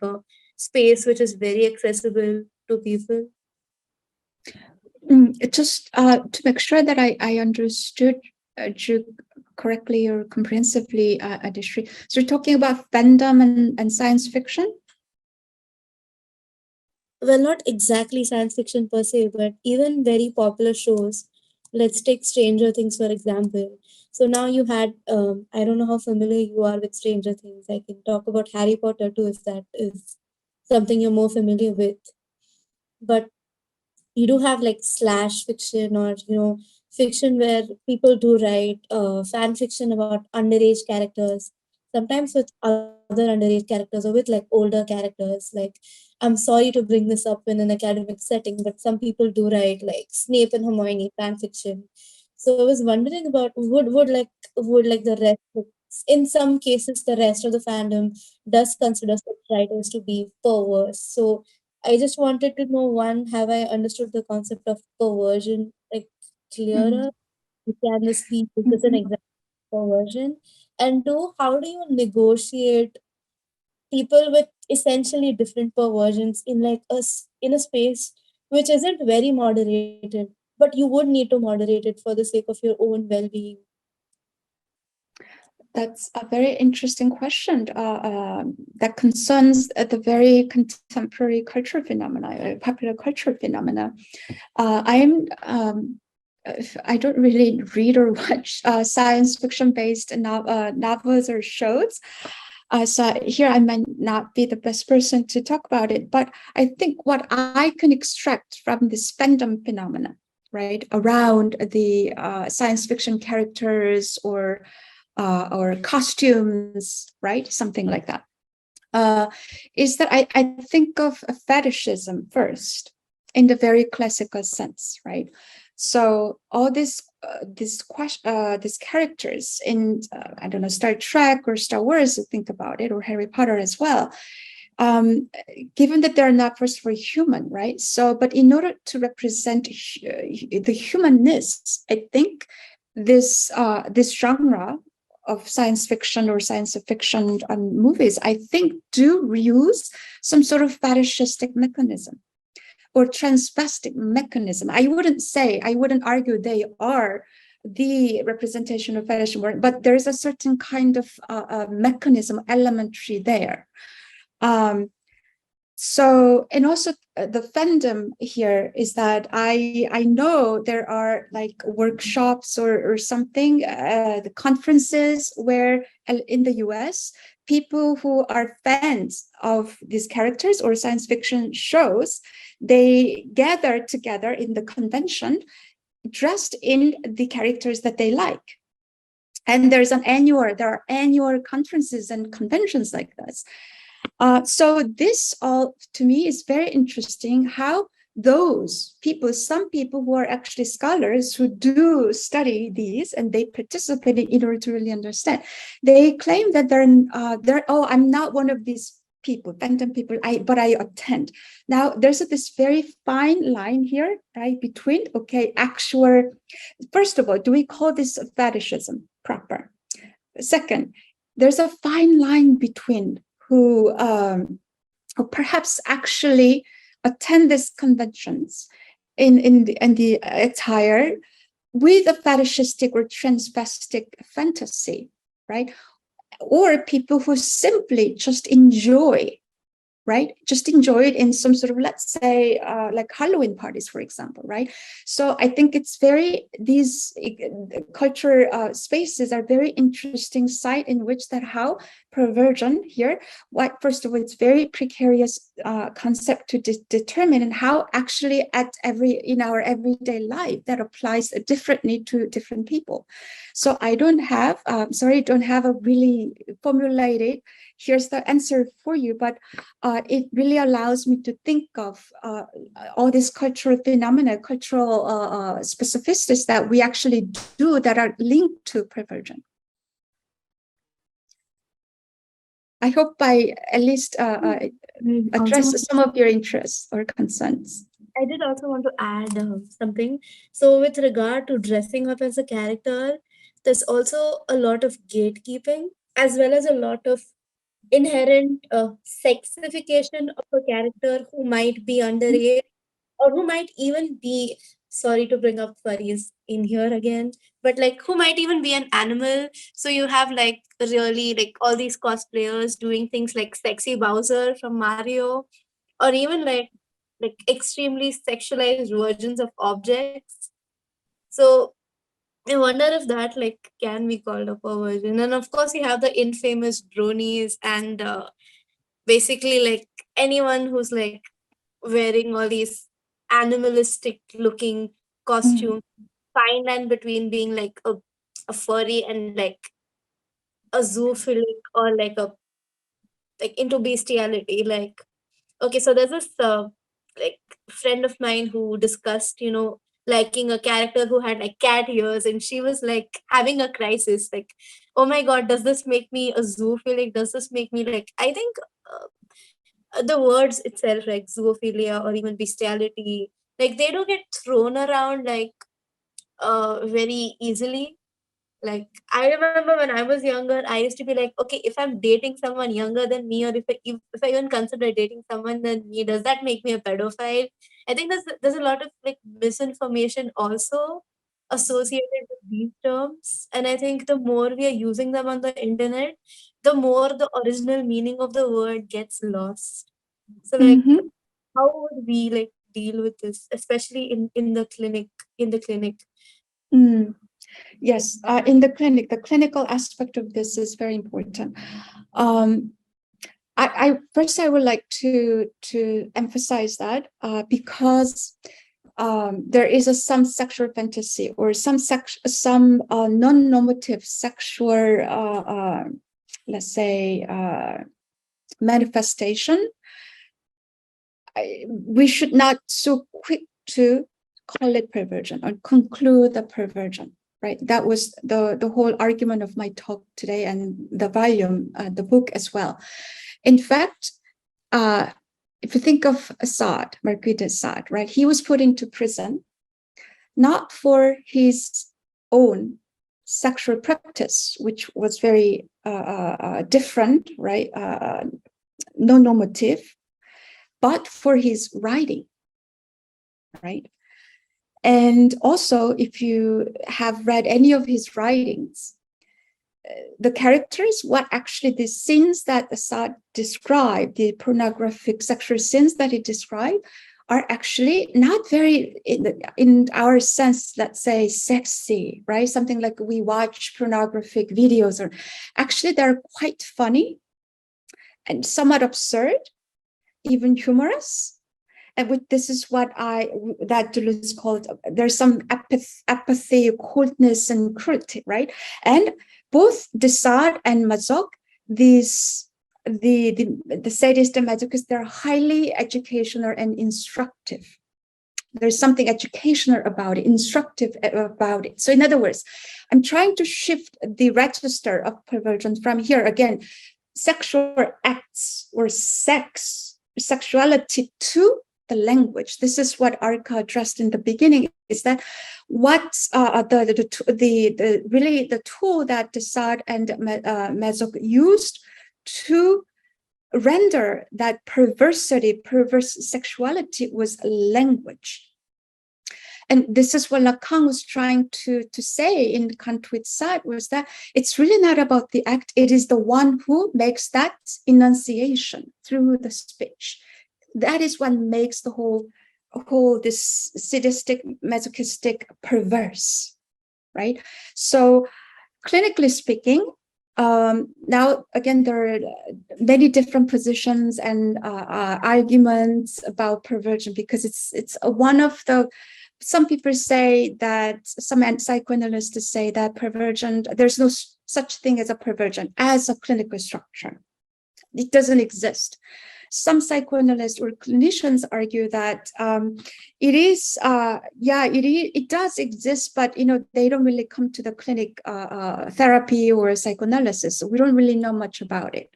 space which is very accessible to people? Just to make sure that I understood you correctly or comprehensively, Adishri. So you're talking about fandom and science fiction? Well, not exactly science fiction per se, but even very popular shows. Let's take Stranger Things, for example. So now you had, I don't know how familiar you are with Stranger Things. I can talk about Harry Potter too, if that is something you're more familiar with. But you do have slash fiction, or fiction where people do write fan fiction about underage characters, sometimes with other underage characters or with older characters. I'm sorry to bring this up in an academic setting, but some people do write Snape and Hermione fan fiction. So I was wondering about would the rest, in some cases the rest of the fandom does consider such writers to be perverse. So I just wanted to know, one, have I understood the concept of perversion clearer? Can this be used as an example of perversion? And two, how do you negotiate people with essentially different perversions in in a space which isn't very moderated, but you would need to moderate it for the sake of your own well-being? That's a very interesting question that concerns the very contemporary culture phenomena, popular culture phenomena. I don't really read or watch science fiction-based novels or shows. So here I might not be the best person to talk about it, but I think what I can extract from this fandom phenomena, right, around the science fiction characters or costumes, right, something like that, is that I think of fetishism first in the very classical sense, right? So all these characters in I don't know, Star Trek or Star Wars, think about it, or Harry Potter as well. Given that they're not first for human, right? So, but in order to represent the humanness, I think this genre of science fiction or science fiction movies, I think, do reuse some sort of fetishistic mechanism or transvestic mechanism. I wouldn't argue they are the representation of fetishism, but there's a certain kind of mechanism, elementary there. So, and also the fandom here is that I know there are like workshops or something, the conferences where in the US, people who are fans of these characters or science fiction shows, they gather together in the convention dressed in the characters that they like. And there are annual conferences and conventions like this. So this all to me is very interesting, how those people, some people who are actually scholars who do study these and they participate in order to really understand, they claim that I'm not one of these people, phantom people, but I attend. Now there's this very fine line here, right, between, actual, first of all, do we call this fetishism proper? Second, there's a fine line between who perhaps actually attend these conventions in the attire with a fetishistic or transvestic fantasy, right? Or people who simply just enjoy, right? Just enjoy it in some sort of, let's say, like Halloween parties, for example, right? So I think it's these cultural spaces are very interesting site in which that how perversion here, first of all, it's very precarious concept to determine, and how actually in our everyday life that applies differently to different people. So I don't have a really formulated, here's the answer for you, but it really allows me to think of all these cultural phenomena, cultural specificities that we actually do that are linked to perversion. I hope I at least address some of your interests or concerns. I did also want to add something. So with regard to dressing up as a character, there's also a lot of gatekeeping, as well as a lot of inherent sexification of a character who might be underage, or who might even be, sorry to bring up furries in here again, but like who might even be an animal. So you have like really like all these cosplayers doing things like sexy Bowser from Mario, or even like extremely sexualized versions of objects. So I wonder if that like can be called a perversion. And of course you have the infamous dronies and basically like anyone who's like wearing all these animalistic looking costumes, fine line between being like a furry and like a zoophilic, or like into bestiality. Like, okay, so there's this like friend of mine who discussed, liking a character who had like cat ears, and she was like having a crisis, like, oh my god, does this make me a zoophilic? Does this make me like, I think the words itself, like zoophilia or even bestiality, like they do get thrown around like very easily. Like I remember when I was younger, I used to be like, okay, if I'm dating someone younger than me, or if I even consider dating someone than me, does that make me a pedophile? I think there's a lot of like misinformation also associated with these terms, and I think the more we are using them on the internet, the more the original meaning of the word gets lost. So like, how would we like deal with this, especially in the clinic? Yes, in the clinic, the clinical aspect of this is very important. I first I would like to emphasize that because there is some sexual fantasy or some non-normative sexual, let's say, manifestation. We should not so quick to call it perversion or conclude the perversion. Right, that was the whole argument of my talk today, and the volume, the book as well. In fact, if you think of Sade, Marquis de Sade, right, he was put into prison not for his own sexual practice, which was very different, right, non-normative, but for his writing, right? And also, if you have read any of his writings, the characters, what actually the sins that Sade described, the pornographic sexual sins that he described, are actually not very, in our sense, let's say, sexy, right? Something like we watch pornographic videos, or actually they're quite funny and somewhat absurd, even humorous. And this is what that Deleuze called, there's some apathy, coldness, and cruelty, right? And both de Sade and Masoch, the sadist and masochist, they're highly educational and instructive. There's something educational about it, instructive about it. So in other words, I'm trying to shift the register of perversion from here, again, sexual acts or sexuality to the language. This is what Arka addressed in the beginning, is that what's really the tool that de Sade and Masoch used to render that perverse sexuality was language. And this is what Lacan was trying to say in Kant with Sade, was that it's really not about the act, it is the one who makes that enunciation through the speech. That is what makes the whole this sadistic, masochistic perverse, right? So clinically speaking, now again, there are many different positions and arguments about perversion, because it's one of the, some people say that, some psychoanalysts say that perversion, there's no such thing as a perversion as a clinical structure. It doesn't exist. Some psychoanalysts or clinicians argue that it is, it does exist, but they don't really come to the clinic therapy or psychoanalysis. So we don't really know much about it.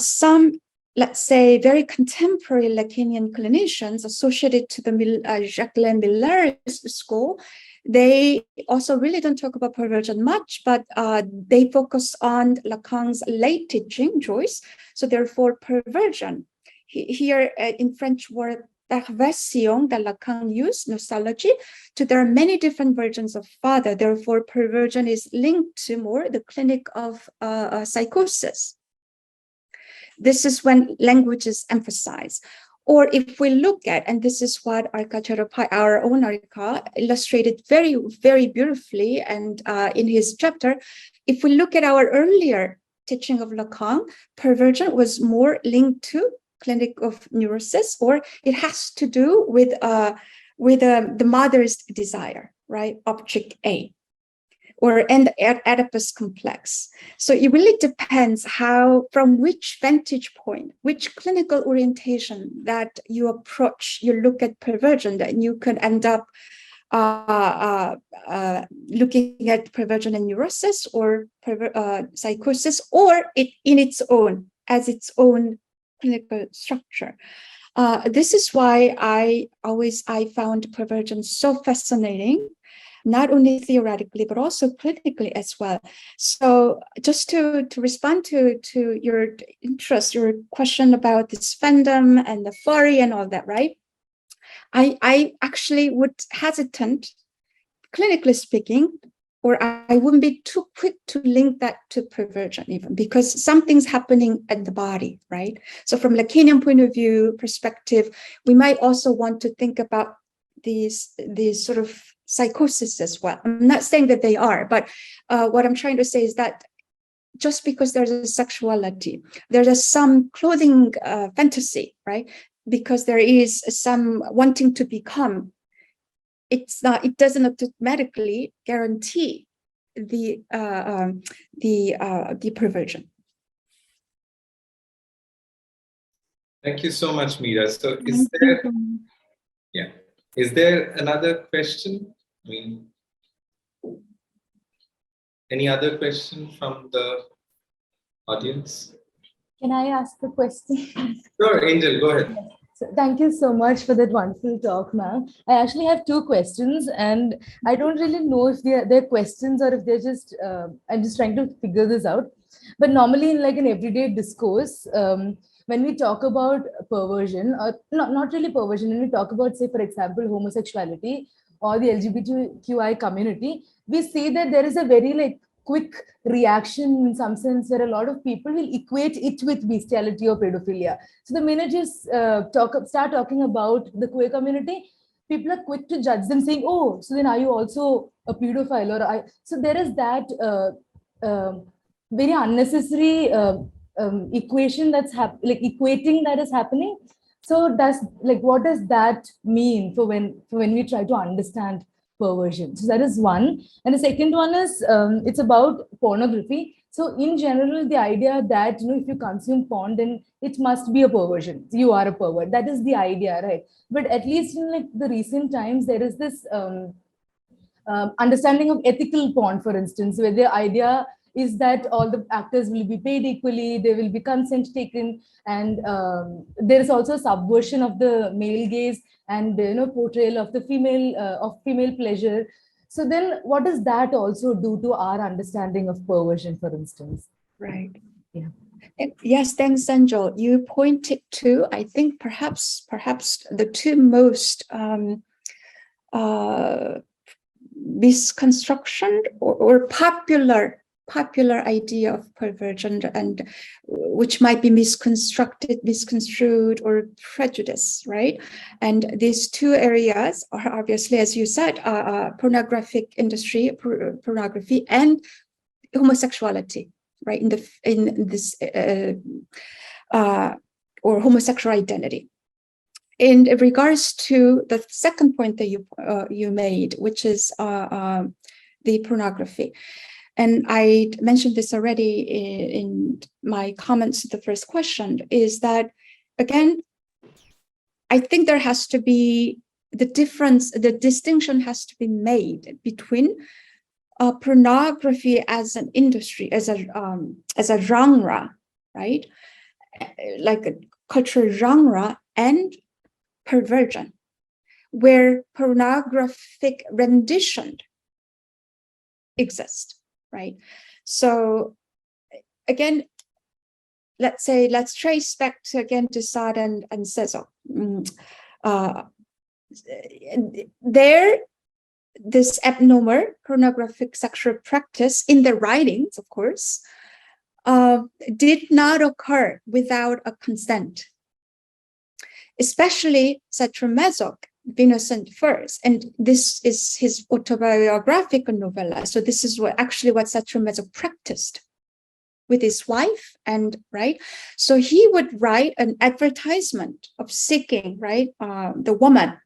Some, let's say, very contemporary Lacanian clinicians associated to the Jacqueline Miller's school, they also really don't talk about perversion much, but they focus on Lacan's late teaching, Joyce. So therefore, perversion. Here in French word, perversion, that Lacan used, nosology, so there are many different versions of father. Therefore, perversion is linked to more the clinic of psychosis. This is when language is emphasized. Or if we look at, and this is what our own Arka illustrated very, very beautifully, and in his chapter, if we look at our earlier teaching of Lacan, perversion was more linked to clinic of neurosis, or it has to do with the mother's desire, right? Object A. And Oedipus complex. So it really depends how, from which vantage point, which clinical orientation that you approach, you look at perversion, that you could end up looking at perversion and neurosis, or psychosis, or in its own, as its own clinical structure. This is why I found perversion so fascinating, not only theoretically, but also clinically as well. So just to respond to your interest, your question about this fandom and the furry and all that, right? I actually would hesitant, clinically speaking, or I wouldn't be too quick to link that to perversion even, because something's happening in the body, right? So from Lacanian point of view perspective, we might also want to think about these sort of psychosis as well. I'm not saying that they are, but what I'm trying to say is that just because there's a sexuality, there's some clothing fantasy, right? Because there is some wanting to become, it doesn't automatically guarantee the perversion. Thank you so much, Meera. So is there another question? I mean, any other question from the audience? Can I ask a question? Sure, Angel, go ahead. So thank you so much for that wonderful talk, ma'am. I actually have two questions, and I don't really know if they're questions or if they're just, I'm just trying to figure this out. But normally in like an everyday discourse, when we talk about perversion, or not really perversion, when we talk about, say, for example, homosexuality or the LGBTQI community, we say that there is a very like quick reaction in some sense, where a lot of people will equate it with bestiality or pedophilia. So the minute you start talking about the queer community, people are quick to judge them, saying, "Oh, so then are you also a pedophile?" Or so there is that very unnecessary equation that's like equating that is happening. So what does that mean for when we try to understand perversion? So that is one. And the second one is it's about pornography. So in general, the idea that if you consume porn, then it must be a perversion. You are a pervert. That is the idea, right? But at least in like the recent times, there is this understanding of ethical porn, for instance, where the idea is that all the actors will be paid equally, there will be consent taken, and there is also a subversion of the male gaze and portrayal of the female pleasure. So then what does that also do to our understanding of perversion, for instance? Right. Yeah. Yes, thanks, Angel. You pointed to, I think, perhaps the two most misconstruction or popular idea of perversion, and which might be misconstrued, or prejudice, right? And these two areas are obviously, as you said, pornographic industry, pornography, and homosexuality, right? In this or homosexual identity. In regards to the second point that you made, which is the pornography, and I mentioned this already in my comments to the first question, is that, again, I think there has to be the distinction has to be made between pornography as an industry, as a genre, right? Like a cultural genre, and perversion, where pornographic rendition exists, right? So again, let's trace back to Sade and Masoch. This abnormal pornographic sexual practice in the writings, of course, did not occur without a consent. Especially Sacher-Masoch, Innocent First, and this is his autobiographical novella. So this is what Sacher-Masoch practiced with his wife, and right. So he would write an advertisement of seeking, right, the woman,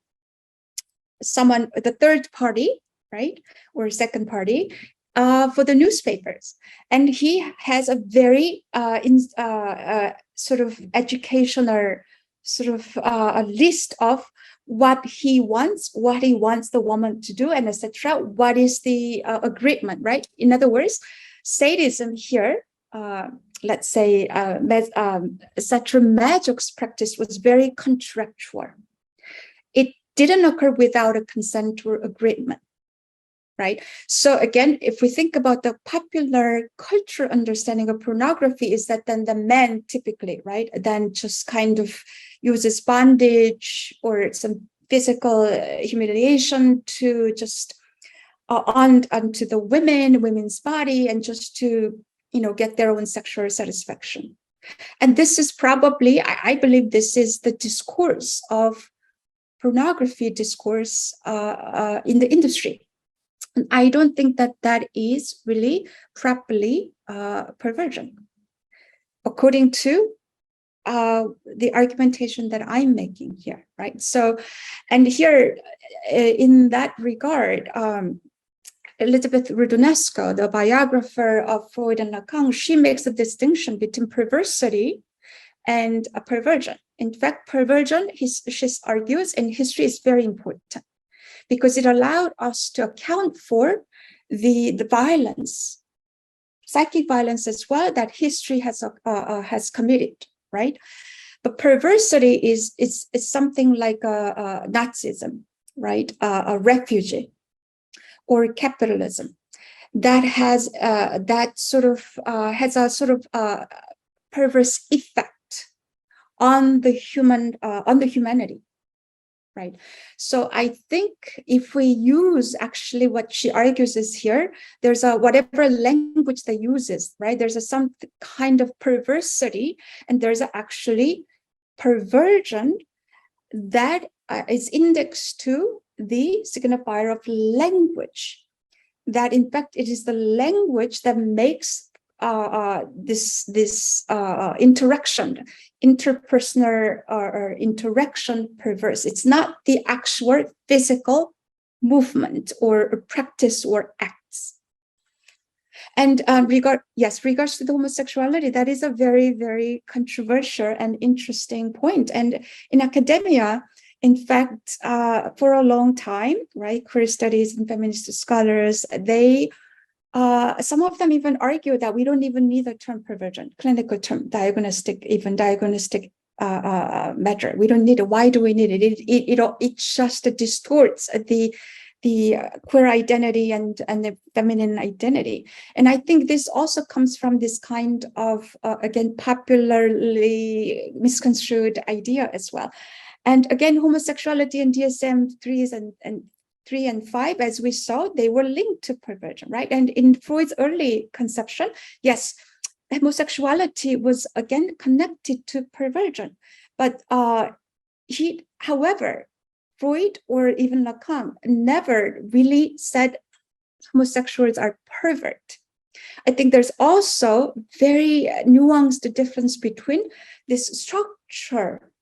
someone, the third party, right, or second party, for the newspapers, and he has a very sort of educational a list of what he wants the woman to do, and etc. What is the agreement, right? In other words, sadism here, let's say, Sacher-Masoch's practice was very contractual. It didn't occur without a consent or agreement, right? So again, if we think about the popular cultural understanding of pornography, is that then the man typically, right, then just kind of uses bondage or some physical humiliation to just onto the women's body, and just to get their own sexual satisfaction. And this is probably, I believe, this is the discourse of pornography discourse in the industry. And I don't think that is really properly perversion, according to the argumentation that I'm making here, right? So, and here, in that regard, Elizabeth Rudonesco, the biographer of Freud and Lacan, she makes a distinction between perversity and a perversion. In fact, perversion, she argues, in history is very important, because it allowed us to account for the violence, psychic violence as well, that history has committed, right? But perversity is something like Nazism, right? A refugee, or capitalism, that has a sort of perverse effect on the humanity, right? So I think if we use actually what she argues is here, there's a whatever language they uses, right? There's a some kind of perversity, and there's actually perversion that is indexed to the signifier of language. That in fact it is the language that makes this interaction, interpersonal or interaction perverse. It's not the actual physical movement or practice or acts. And regards to the homosexuality, that is a very, very controversial and interesting point. And in academia, in fact, for a long time, right, queer studies and feminist scholars, they some of them even argue that we don't even need the term perversion, clinical term, diagnostic measure. We don't need it. Why do we need it? It just distorts the queer identity and the feminine identity. And I think this also comes from this kind of, again, popularly misconstrued idea as well. And again, homosexuality and DSM-3 and 3 and 5, as we saw, they were linked to perversion, right? And in Freud's early conception, yes, homosexuality was again connected to perversion. But however, Freud or even Lacan never really said homosexuals are pervert. I think there's also very nuanced difference between this structure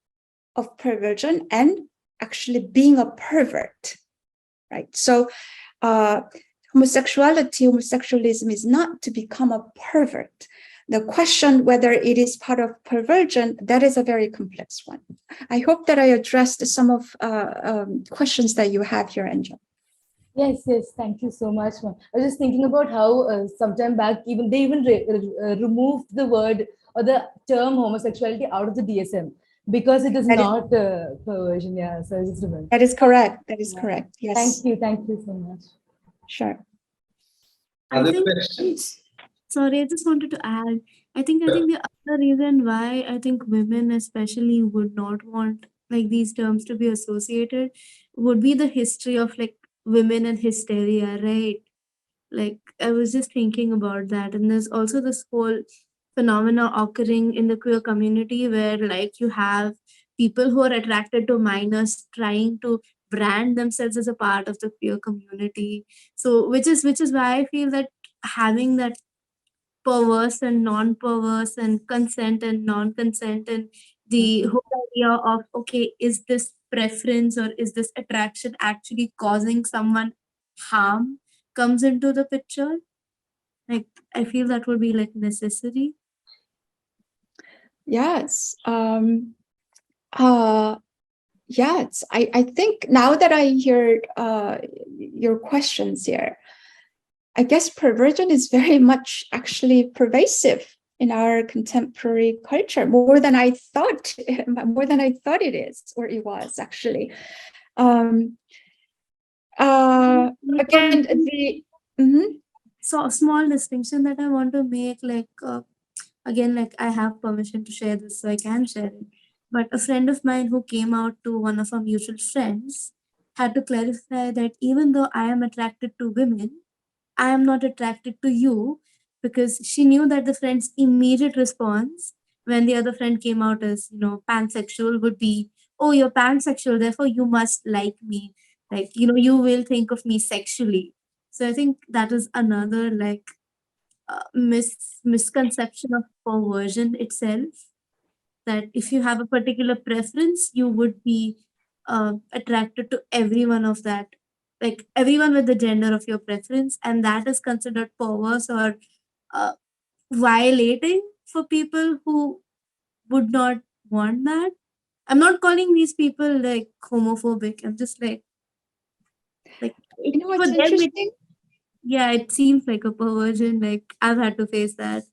of perversion and actually being a pervert. Right. So homosexualism is not to become a pervert. The question whether it is part of perversion, that is a very complex one. I hope that I addressed some of questions that you have here, Angel. Yes, thank you so much. I was just thinking about how sometime back they removed the word or the term homosexuality out of the DSM. Because it is not perversion, yeah. So I just remember. That is correct. That is correct. Yes. Thank you so much. Sure. Other questions? Sorry, I just wanted to add. I think the other reason why I think women especially would not want like these terms to be associated would be the history of like women and hysteria, right? Like I was just thinking about that, and there's also this whole phenomena occurring in the queer community where like you have people who are attracted to minors trying to brand themselves as a part of the queer community. So which is why I feel that having that perverse and non-perverse and consent and non-consent and the whole idea of, okay, is this preference or is this attraction actually causing someone harm comes into the picture. Like I feel that would be like necessary. Yes. Yes. I think now that I hear your questions here, I guess perversion is very much actually pervasive in our contemporary culture, more than I thought it is, or it was actually. Again, So a small distinction that I want to make, like again, like I have permission to share this, so I can share it. But a friend of mine who came out to one of our mutual friends had to clarify that even though I am attracted to women, I am not attracted to you, because she knew that the friend's immediate response when the other friend came out as, pansexual would be, oh, you're pansexual, therefore you must like me. Like, you will think of me sexually. So I think that is another like misconception of perversion itself, that if you have a particular preference, you would be attracted to everyone of that, like everyone with the gender of your preference, and that is considered perverse or violating for people who would not want that. I'm not calling these people like homophobic. I'm just like what's for them, interesting? it seems like a perversion. Like I've had to face that.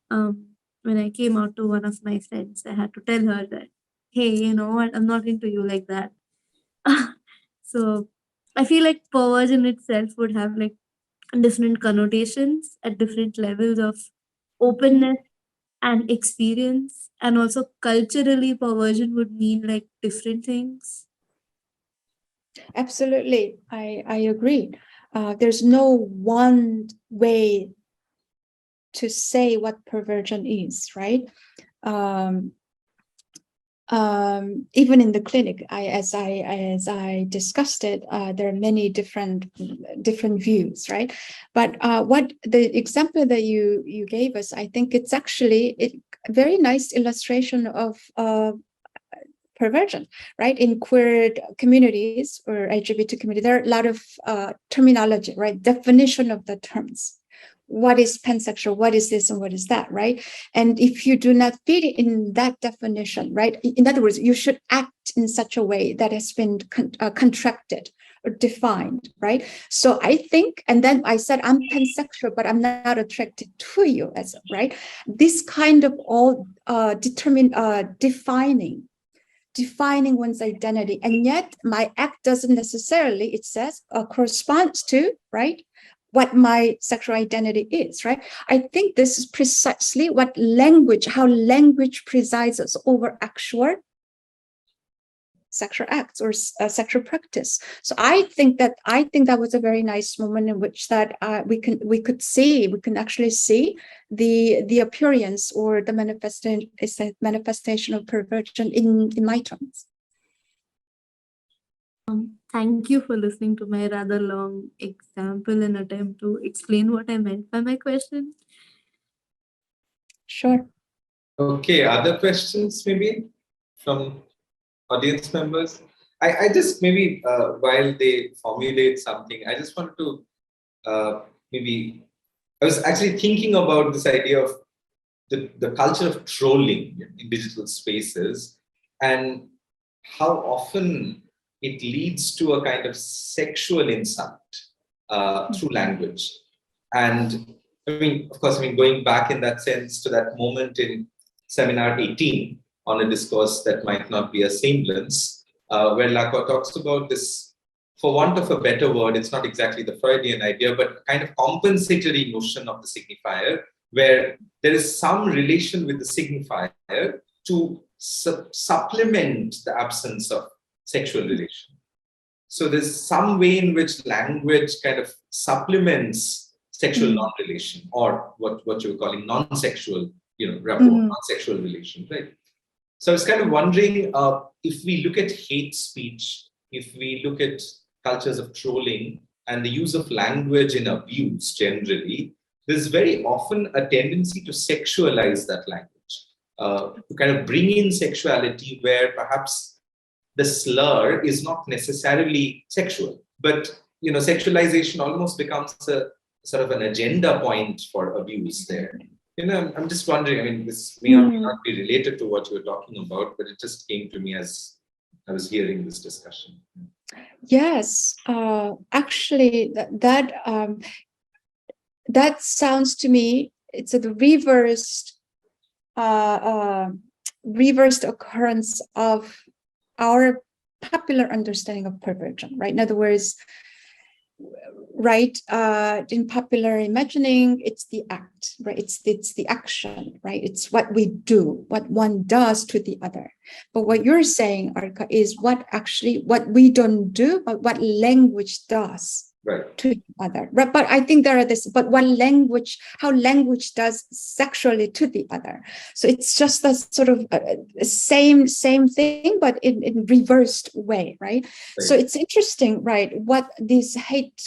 When I came out to one of my friends, I had to tell her that, hey, you know what, I'm not into you like that. So I feel like perversion itself would have like different connotations at different levels of openness and experience. And also culturally, perversion would mean like different things. Absolutely, I agree. There's no one way to say what perversion is, right? Even in the clinic, as I discussed it, there are many different views, right? But what the example that you gave us, I think it's actually a very nice illustration of perversion, right? In queer communities or LGBT community, there are a lot of terminology, right? Definition of the terms. What is pansexual? What is this and what is that, right? And if you do not fit in that definition, right? In other words, you should act in such a way that has been contracted or defined, right? So I think, and then I said, I'm pansexual, but I'm not attracted to you, as right? This kind of all defining one's identity, and yet my act doesn't necessarily, it says, corresponds to, right, what my sexual identity is, right? I think this is precisely what how language presides over actual sexual acts or sexual practice. So I think that was a very nice moment in which that we can actually see the appearance or the manifestation of perversion in my terms. Thank you for listening to my rather long example and attempt to explain what I meant by my question. Sure. Okay, other questions maybe from audience members? I just maybe while they formulate something, I just wanted to I was actually thinking about this idea of the culture of trolling in digital spaces and how often it leads to a kind of sexual insult through language. And I mean, of course, going back in that sense to that moment in seminar 18 on a discourse that might not be a semblance, where Lacan talks about this, for want of a better word, it's not exactly the Freudian idea, but kind of compensatory notion of the signifier, where there is some relation with the signifier to supplement the absence of sexual relation. So there's some way in which language kind of supplements sexual non-relation, or what you were calling non-sexual, rapport, non-sexual relation, right? So I was kind of wondering if we look at hate speech, if we look at cultures of trolling and the use of language in abuse generally, there's very often a tendency to sexualize that language, to kind of bring in sexuality where perhaps the slur is not necessarily sexual, but sexualization almost becomes a sort of an agenda point for abuse there. I'm just wondering, I mean, this may or may not be related to what you were talking about, but it just came to me as I was hearing this discussion. Yes, actually, that sounds to me, it's a reversed occurrence of our popular understanding of perversion, right? In other words, right, in popular imagining, it's the act, right? It's the action, right? It's what we do, what one does to the other. But what you're saying, Arka, is what we don't do, but what language does. Right. To the other, right? But I think there are how language does sexually to the other. So it's just the sort of same thing, but in reversed way, right? So it's interesting, right? What these hate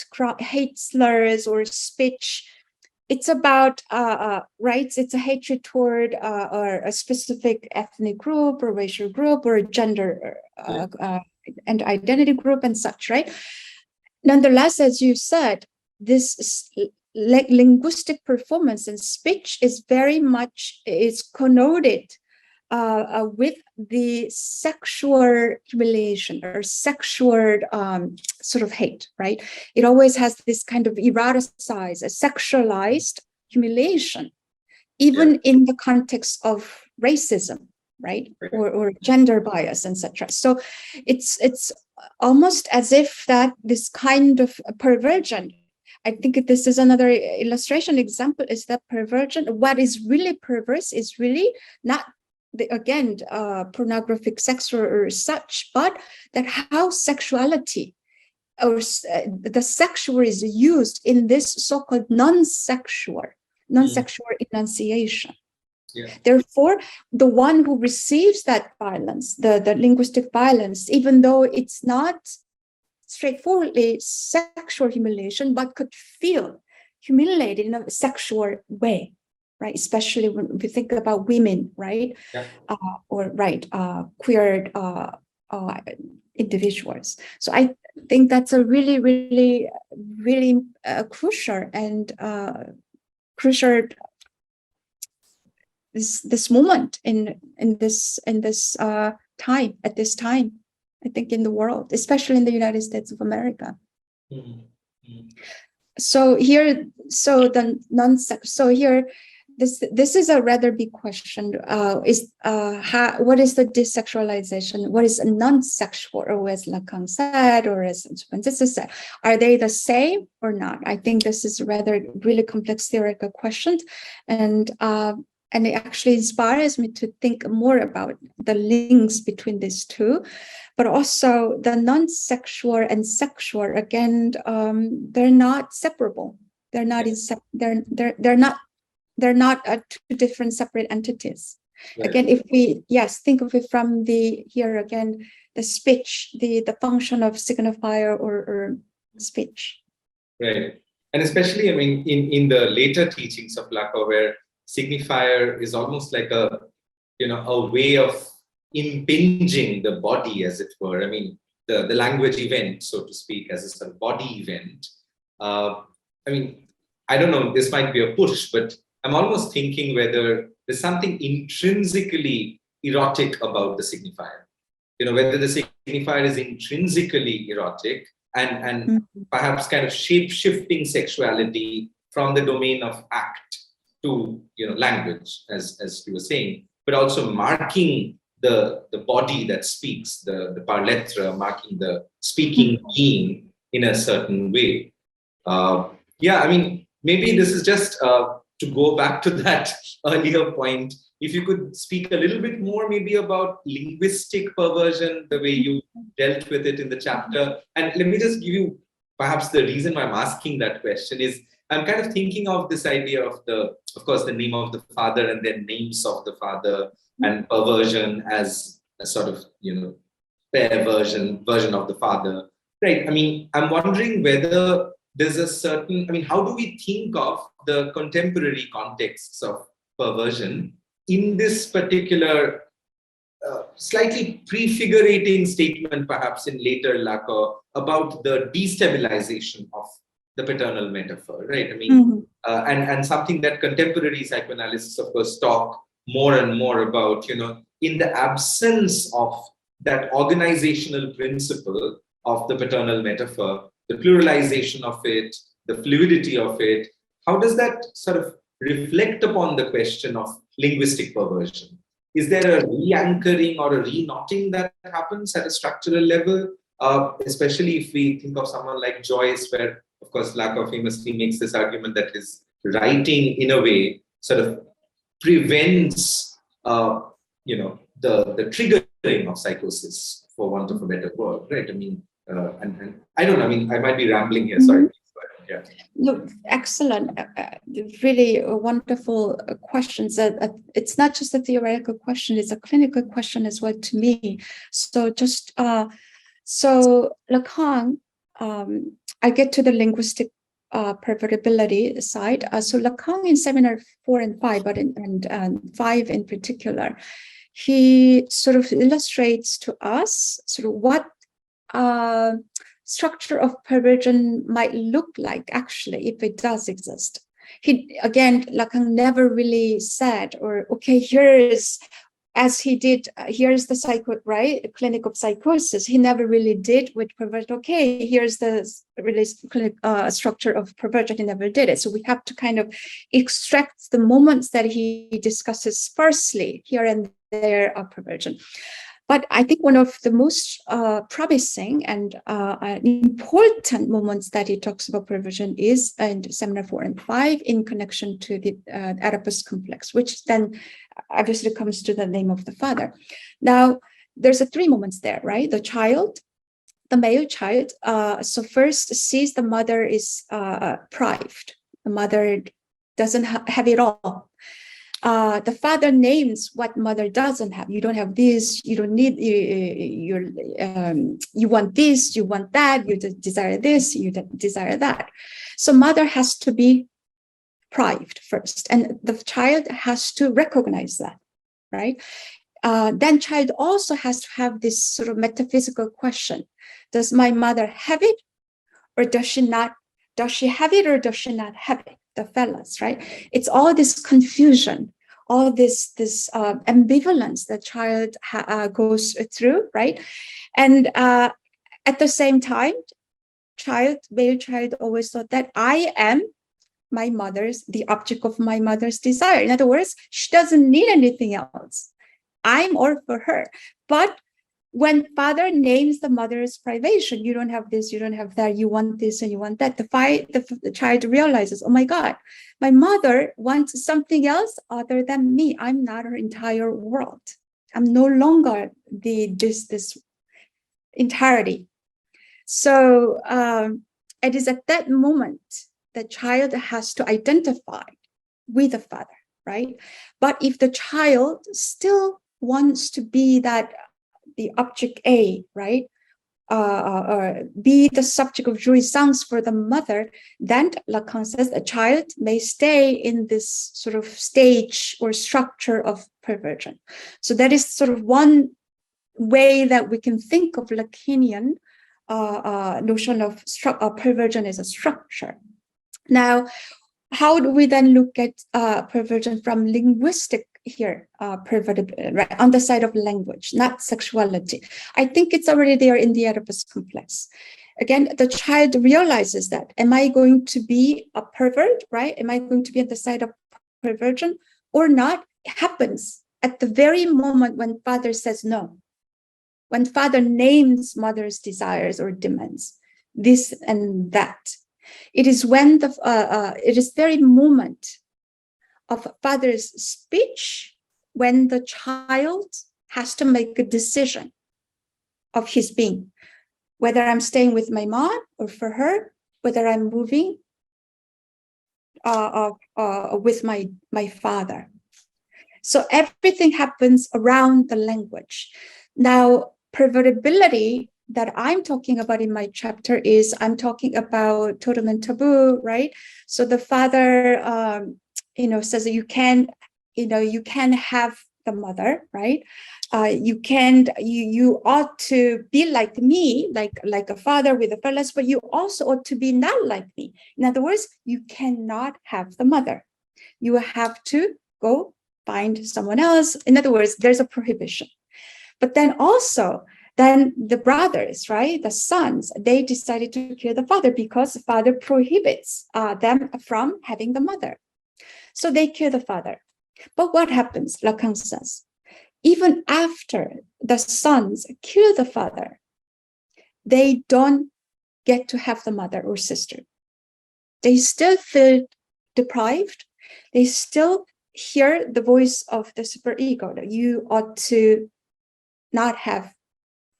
slurs or speech, it's about, right? It's a hatred toward or a specific ethnic group or racial group or gender and identity group and such, right? Nonetheless, as you said, this linguistic performance and speech is very much connoted with the sexual humiliation or sexual sort of hate, right? It always has this kind of eroticized, sexualized humiliation, even in the context of racism, right? Or gender bias, etc. So it's almost as if that this kind of perversion, I think this is another illustration example, is that perversion, what is really perverse is really not pornographic sex or such, but that how sexuality the sexual is used in this so-called non-sexual enunciation. Yeah. Therefore, the one who receives that violence, the linguistic violence, even though it's not straightforwardly sexual humiliation, but could feel humiliated in a sexual way, right? Especially when we think about women, right? Yeah. Queer individuals. So I think that's a really, really, really crucial and crucial this moment in this time at this time, I think, in the world, especially in the United States of America. Mm-hmm. Mm-hmm. So here, this is a rather big question. What is the desexualization? What is a non-sexual, or as Lacan said, or as Francis said, are they the same or not? I think this is a rather really complex theoretical question, and it actually inspires me to think more about the links between these two, but also the non-sexual and sexual. Again, they're not separable. They're not they're not two different separate entities. Right. Again, if we think of it from the speech, the function of signifier or speech. Right, and especially, I mean, in the later teachings of Lacan, where signifier is almost like a way of impinging the body, as it were. I mean, the language event, so to speak, as a sort of body event. I mean, I don't know, this might be a push, but I'm almost thinking whether there's something intrinsically erotic about the signifier. Whether the signifier is intrinsically erotic and perhaps kind of shape-shifting sexuality from the domain of act to language, as you were saying, but also marking the body that speaks, the par lettre, marking the speaking being in a certain way. I mean, maybe this is just to go back to that earlier point. If you could speak a little bit more maybe about linguistic perversion, the way you dealt with it in the chapter. And let me just give you perhaps the reason why I'm asking that question is I'm kind of thinking of this idea of course, the name of the father and then names of the father, and perversion as a sort of, perversion, version of the father. Right. I mean, I'm wondering whether there's a certain, I mean, how do we think of the contemporary contexts of perversion in this particular slightly prefigurating statement, perhaps in later Lacan, about the destabilization of the paternal metaphor, right? I mean, and something that contemporary psychoanalysts, of course, talk more and more about, in the absence of that organizational principle of the paternal metaphor, the pluralization of it, the fluidity of it, how does that sort of reflect upon the question of linguistic perversion? Is there a re-anchoring or a re-knotting that happens at a structural level? Especially if we think of someone like Joyce, where, of course, Lacan famously makes this argument that his writing, in a way, sort of prevents, the triggering of psychosis, for want of a better word, right? I mean, and I don't know, I mean, I might be rambling here, sorry. Yeah. No, excellent. Really wonderful questions. It's not just a theoretical question, it's a clinical question as well to me. So just, so Lacan, I get to the linguistic pervertibility side. So Lacan in seminar 4 and 5, but in 5 in particular, he sort of illustrates to us sort of what structure of perversion might look like, actually, if it does exist. Lacan never really said, or okay, here's, as he did, here's the clinic of psychosis. He never really did with perversion. Okay, here's the really clinic structure of perversion. He never did it. So we have to kind of extract the moments that he discusses sparsely here and there of perversion. But I think one of the most promising and important moments that he talks about perversion is in seminar 4 and 5 in connection to the Oedipus complex, which then obviously comes to the name of the father. Now, there's 3 moments there, right? The child, the male child, so first sees the mother is prived. The mother doesn't have it all. The father names what mother doesn't have. You don't have this. You don't need. You want this. You want that. You desire this. You desire that. So mother has to be prived first, and the child has to recognize that, right? Then child also has to have this sort of metaphysical question: does my mother have it, or does she not? Does she have it, or does she not have it? The fellas, right? It's all this confusion, all this ambivalence that child goes through, right? And at the same time, male child always thought that I am the object of my mother's desire. In other words, she doesn't need anything else. I'm all for her. But when father names the mother's privation, you don't have this, you don't have that, you want this and you want that, the child realizes, oh my God, my mother wants something else other than me. I'm not her entire world. I'm no longer this entirety. So it is at that moment the child has to identify with the father, right? But if the child still wants to be the object A, right? Or be the subject of jouissance for the mother, then Lacan says a child may stay in this sort of stage or structure of perversion. So that is sort of one way that we can think of Lacanian notion of perversion as a structure. Now, how do we then look at perversion from linguistic here, right, on the side of language, not sexuality? I think it's already there in the Oedipus complex. Again, the child realizes that, am I going to be a pervert, right? Am I going to be at the side of perversion or not? It happens at the very moment when father says no, when father names mother's desires or demands, this and that. It is when it is very moment of father's speech when the child has to make a decision of his being, whether I'm staying with my mom or for her, whether I'm moving with my father. So everything happens around the language. Now, pervertibility that I'm talking about in my chapter is I'm talking about totem and taboo, right? So the father, says that you can have the mother, right? You ought to be like me, like a father with a fellas, but you also ought to be not like me. In other words, you cannot have the mother. You have to go find someone else. In other words, there's a prohibition. But then also, then the brothers, right, the sons, they decided to kill the father because the father prohibits them from having the mother. So they kill the father. But what happens? Lacan says, even after the sons kill the father, they don't get to have the mother or sister. They still feel deprived. They still hear the voice of the superego that you ought to not have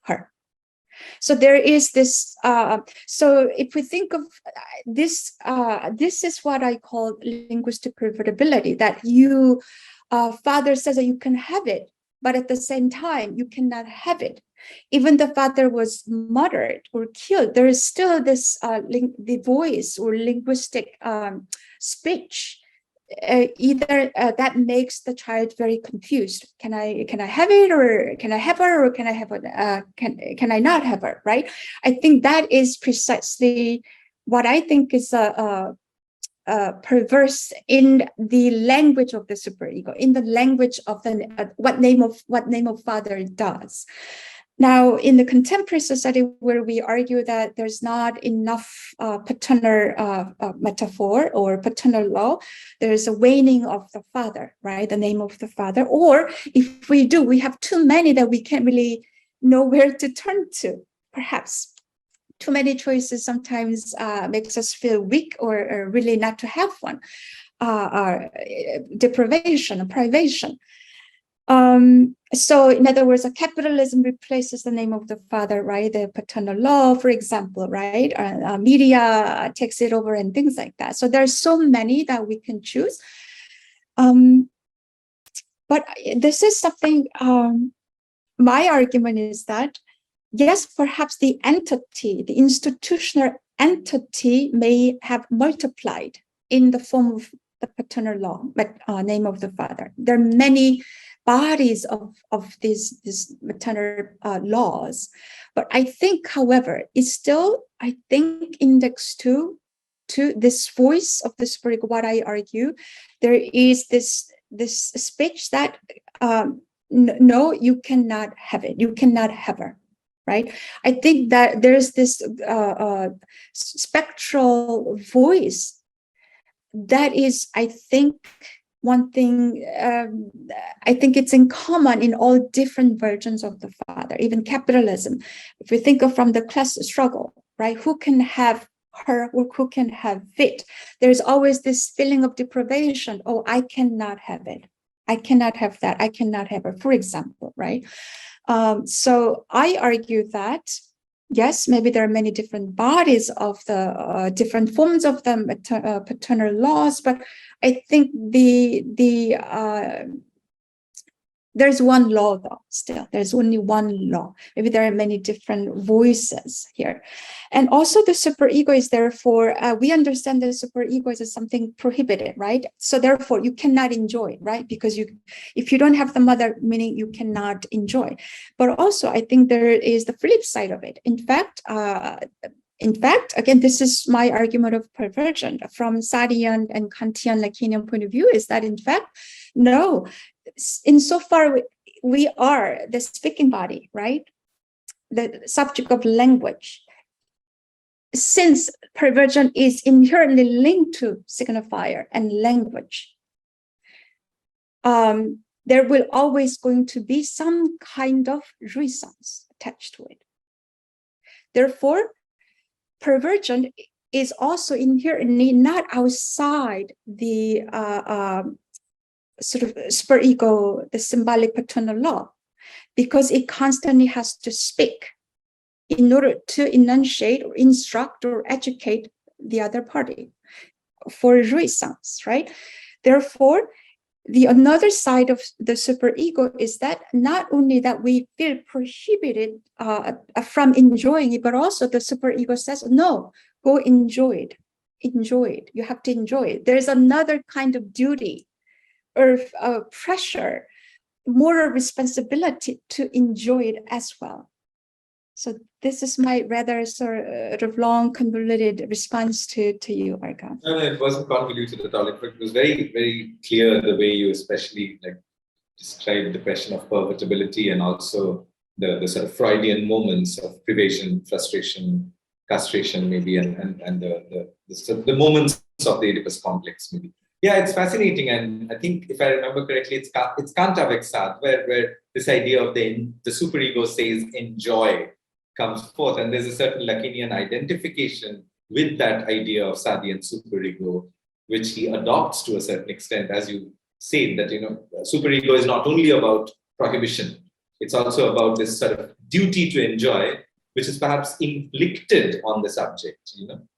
her. So there is this. So if we think of this, this is what I call linguistic pervertibility. That you, father says that you can have it, but at the same time you cannot have it. Even the father was murdered or killed, there is still this the voice or linguistic speech. Either that makes the child very confused. Can I have it, or can I have her, or can I have it? Can I not have her? Right? I think that is precisely what I think is perverse in the language of the superego, in the language of the what name of father does. Now, in the contemporary society where we argue that there's not enough paternal metaphor or paternal law, there's a waning of the father, right? The name of the father. Or if we do, we have too many that we can't really know where to turn to, perhaps. Too many choices sometimes makes us feel weak or really not to have one. Deprivation and privation. So in other words, a capitalism replaces the name of the father, right? The paternal law, for example, right? Media takes it over and things like that. So there's so many that we can choose. But this is something, my argument is that, yes, perhaps the entity, the institutional entity may have multiplied in the form of the paternal law, but name of the father. There are many bodies of these maternal laws. But I think, however, it's still, I think, indexed to this voice of the super-ego. What I argue, there is this speech that no, you cannot have it. You cannot have her, right? I think that there's this spectral voice that is, I think, one thing, I think it's in common in all different versions of the father, even capitalism. If we think of from the class struggle, right? Who can have her or who can have it? There's always this feeling of deprivation. Oh, I cannot have it. I cannot have that. I cannot have her, for example, right? So I argue that, yes, maybe there are many different bodies of the different forms of the paternal laws, but I think there's one law though, still. There's only one law. Maybe there are many different voices here. And also the superego is therefore, we understand the superego is something prohibited, right? So therefore you cannot enjoy, right? Because if you don't have the mother, meaning you cannot enjoy. But also I think there is the flip side of it. In fact, again, this is my argument of perversion from Sadean and Kantian Lacanian point of view, is that in fact, no, insofar we are the speaking body, right? The subject of language. Since perversion is inherently linked to signifier and language, there will always going to be some kind of jouissance attached to it. Therefore, perversion is also inherently not outside the sort of superego, the symbolic paternal law, because it constantly has to speak in order to enunciate or instruct or educate the other party for jouissance, right? Therefore, the another side of the superego is that not only that we feel prohibited from enjoying it, but also the superego says, no, go enjoy it. Enjoy it. You have to enjoy it. There's another kind of duty or pressure, moral responsibility to enjoy it as well. So this is my rather sort of long, convoluted response to you, Arkan. No, it wasn't convoluted at all. It was very, very clear the way you especially described the question of pervertibility and also the sort of Freudian moments of privation, frustration, castration, maybe, and the moments of the Oedipus complex, maybe. Yeah, it's fascinating, and I think if I remember correctly, it's Kant avec Sade, where this idea of the superego says enjoy comes forth, and there's a certain Lacanian identification with that idea of Sadean superego, which he adopts to a certain extent, as you say, that superego is not only about prohibition, it's also about this sort of duty to enjoy, which is perhaps inflicted on the subject,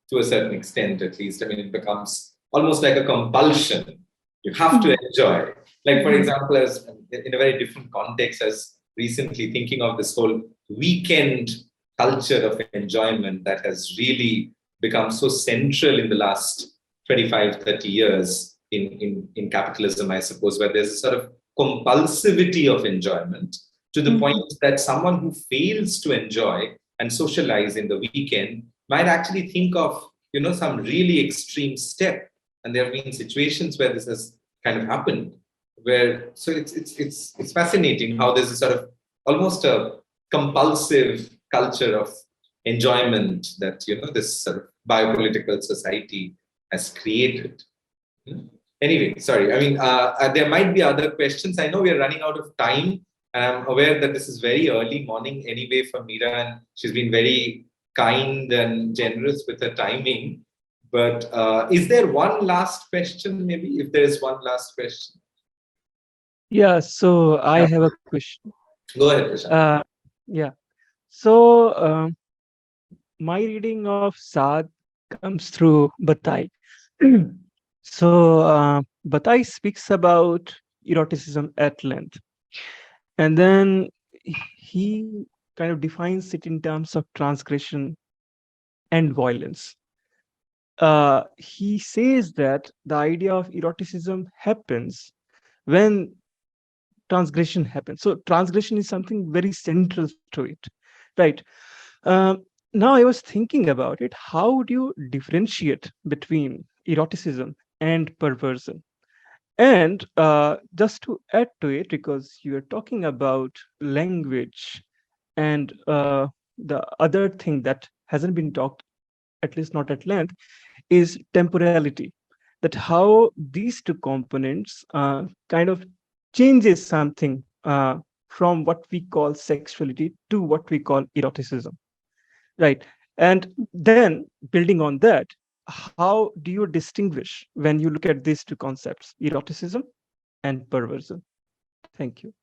to a certain extent at least. I mean, it becomes almost like a compulsion. You have to enjoy. Like, for example, as in a very different context, as recently thinking of this whole weekend culture of enjoyment that has really become so central in the last 25, 30 years in capitalism, I suppose, where there's a sort of compulsivity of enjoyment to the point that someone who fails to enjoy and socialize in the weekend might actually think of, some really extreme step. And there have been situations where this has kind of happened, so it's fascinating how there's a sort of almost a compulsive culture of enjoyment that this sort of biopolitical society has created. Anyway, sorry. I mean, there might be other questions. I know we are running out of time. I'm aware that this is very early morning anyway for Meera, and she's been very kind and generous with her timing. But is there one last question, maybe, if there is one last question? Yeah, so I have a question. Go ahead, Prashant. Yeah, so my reading of Sade comes through Bataille. So Bataille speaks about eroticism at length, and then he kind of defines it in terms of transgression and violence. He says that the idea of eroticism happens when transgression happens. So transgression is something very central to it, right? Um, Now I was thinking about it. How do you differentiate between eroticism and perversion? And just to add to it, because you are talking about language and the other thing that hasn't been talked, at least not at length, is temporality. That how these two components kind of changes something from what we call sexuality to what we call eroticism, right? And then building on that, how do you distinguish when you look at these two concepts, eroticism and perversion? Thank you.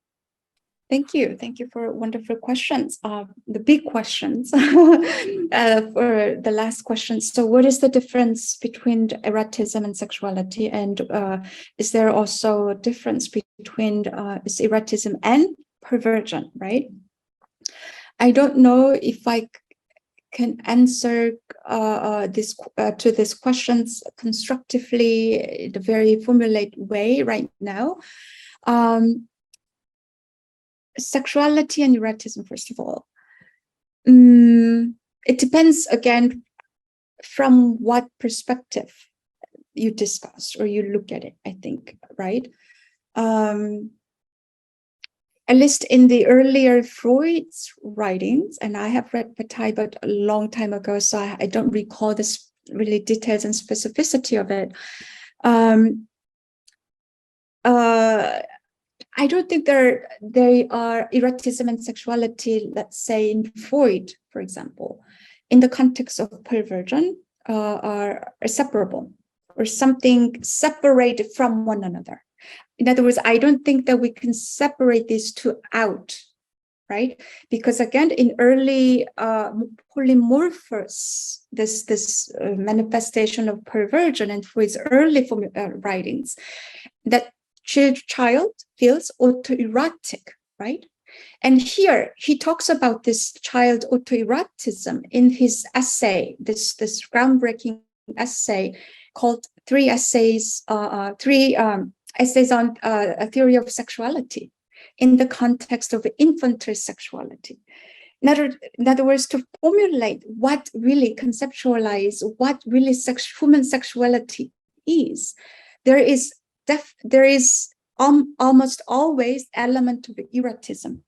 Thank you. Thank you for wonderful questions. The big questions for the last question. So what is the difference between erotism and sexuality? And is there also a difference between is erotism and perversion, right? I don't know if I can answer this to these questions constructively in a very formulate way right now. Sexuality and erotism, first of all. It depends, again, from what perspective you discuss or you look at it, I think, right? At least in the earlier Freud's writings, and I have read Bataille, but a long time ago, so I don't recall this really details and specificity of it. I don't think they are erotism and sexuality, let's say in Freud, for example, in the context of perversion, are separable or something separated from one another. In other words, I don't think that we can separate these two out, right? Because again, in early polymorphous, this manifestation of perversion and Freud's early writings, that child feels autoerotic, right? And here he talks about this child autoerotism in his essay, this groundbreaking essay called Three Essays on a Theory of Sexuality in the context of infantile sexuality. In other words, to formulate what really conceptualize what really human sexuality is, there is almost always element of erotism.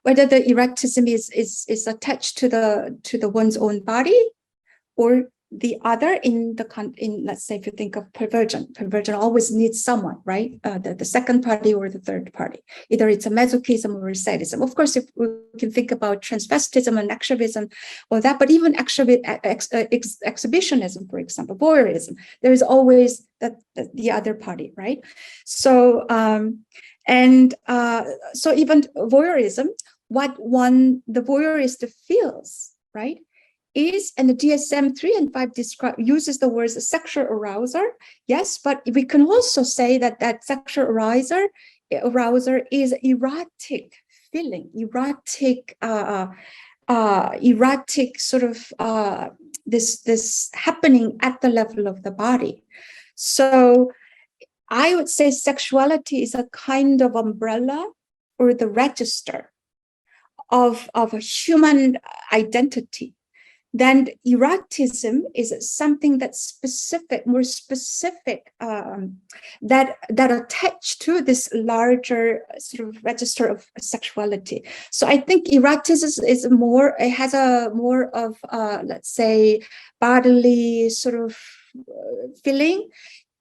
Whether the erotism is attached to the one's own body or the other in let's say if you think of perversion always needs someone, right? The second party or the third party. Either it's a masochism or a sadism. Of course, if we can think about transvestism and exhibition or that, but even exhibitionism, for example, voyeurism, there is always the other party, right? So so even voyeurism, what the voyeurist feels, right, is, and the DSM-3 and 5 uses the words sexual arouser, yes, but we can also say that sexual arouser is erotic feeling, erotic sort of this happening at the level of the body. So I would say sexuality is a kind of umbrella or the register of a human identity. Then erotism is something that's specific, more specific, that attach to this larger sort of register of sexuality. So I think eroticism is more, it has a more of, let's say, bodily sort of feeling.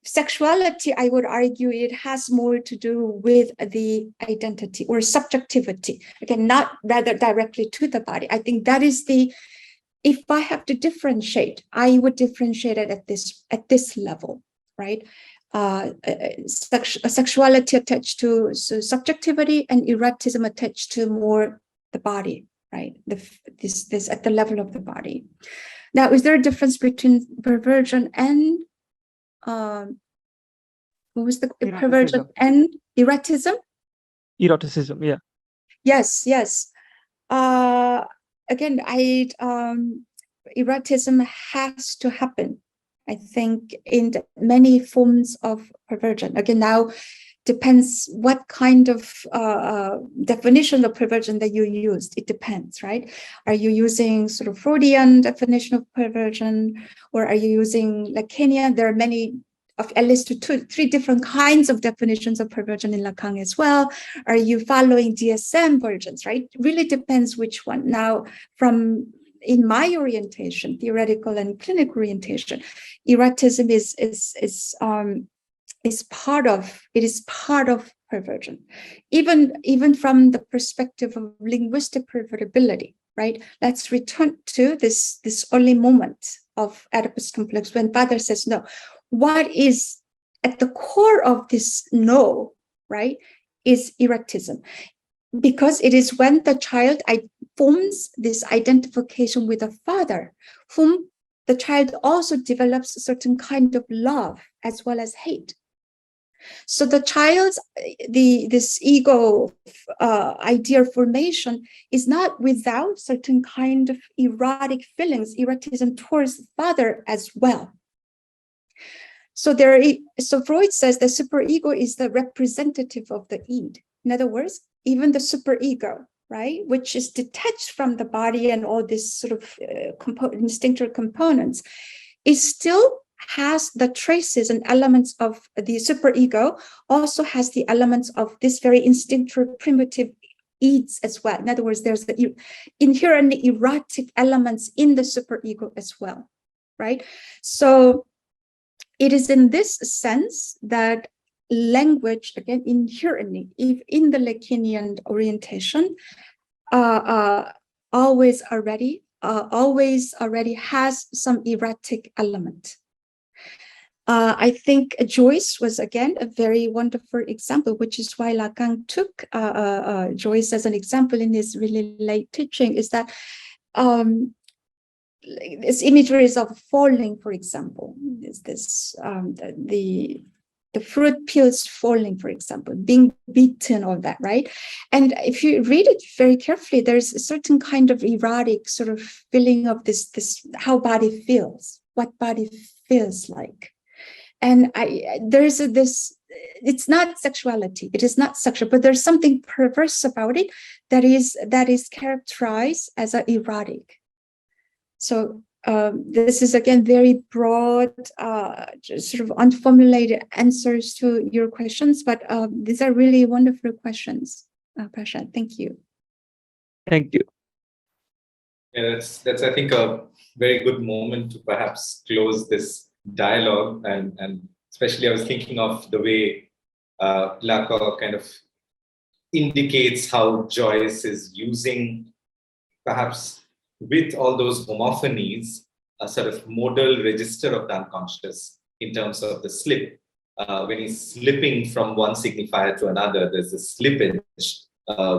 Sexuality, I would argue, it has more to do with the identity or subjectivity. Again, not rather directly to the body. I think that is if I have to differentiate, I would differentiate it at this level. right? Sexuality attached to subjectivity, and eroticism attached to more the body, right? This at the level of the body. Now, is there a difference between perversion and what was the perversion and eroticism? Eroticism, yeah. Yes. Again, eroticism has to happen, I think, in many forms of perversion. Again, now depends what kind of definition of perversion that you used. It depends, right? Are you using sort of Freudian definition of perversion, or are you using Lacanian? There are many, of at least three different kinds of definitions of perversion in Lacan as well. Are you following DSM versions, right? Really depends which one. Now, in my orientation, theoretical and clinical orientation, eroticism is part of perversion, even from the perspective of linguistic pervertibility, right? Let's return to this early moment of Oedipus complex when father says no. What is at the core of this no, right, is eroticism, because it is when the child forms this identification with a father, whom the child also develops a certain kind of love as well as hate. So the child's this ego idea formation is not without certain kind of erotic feelings, eroticism towards the father as well. So Freud says the superego is the representative of the id. In other words, even the superego, right, which is detached from the body and all these sort of instinctual components, it still has the traces and elements of the superego, also has the elements of this very instinctual primitive ids as well. In other words, there's the inherently erotic elements in the superego as well, right? So it is in this sense that language, again, inherently, in the Lacanian orientation, always already has some erotic element. I think Joyce was, again, a very wonderful example, which is why Lacan took Joyce as an example in his really late teaching, is that this imageries of falling, for example, is this the fruit peels falling, for example, being beaten, all that, right? And if you read it very carefully, there's a certain kind of erotic sort of feeling of this how body feels, what body feels like. And there's this, it's not sexuality, it is not sexual, but there's something perverse about it that is characterized as an erotic. So this is, again, very broad, sort of unformulated answers to your questions, but these are really wonderful questions, Prashant. Thank you. Thank you. Yeah, that's I think a very good moment to perhaps close this dialogue, and especially I was thinking of the way Lacan kind of indicates how Joyce is using, perhaps with all those homophonies, a sort of modal register of the unconscious in terms of the slip. When he's slipping from one signifier to another, there's a slippage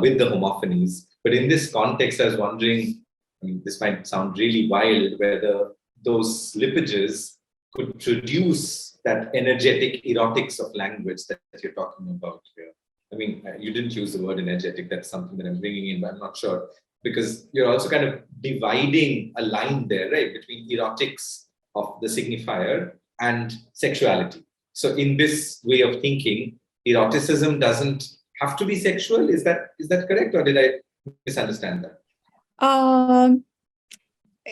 with the homophonies. But in this context, I was wondering, I mean, this might sound really wild, whether those slippages could produce that energetic erotics of language that you're talking about here. I mean, you didn't use the word energetic, that's something that I'm bringing in, but I'm not sure. Because you're also kind of dividing a line there, right, between erotics of the signifier and sexuality. So in this way of thinking, eroticism doesn't have to be sexual. Is that correct, or did I misunderstand that?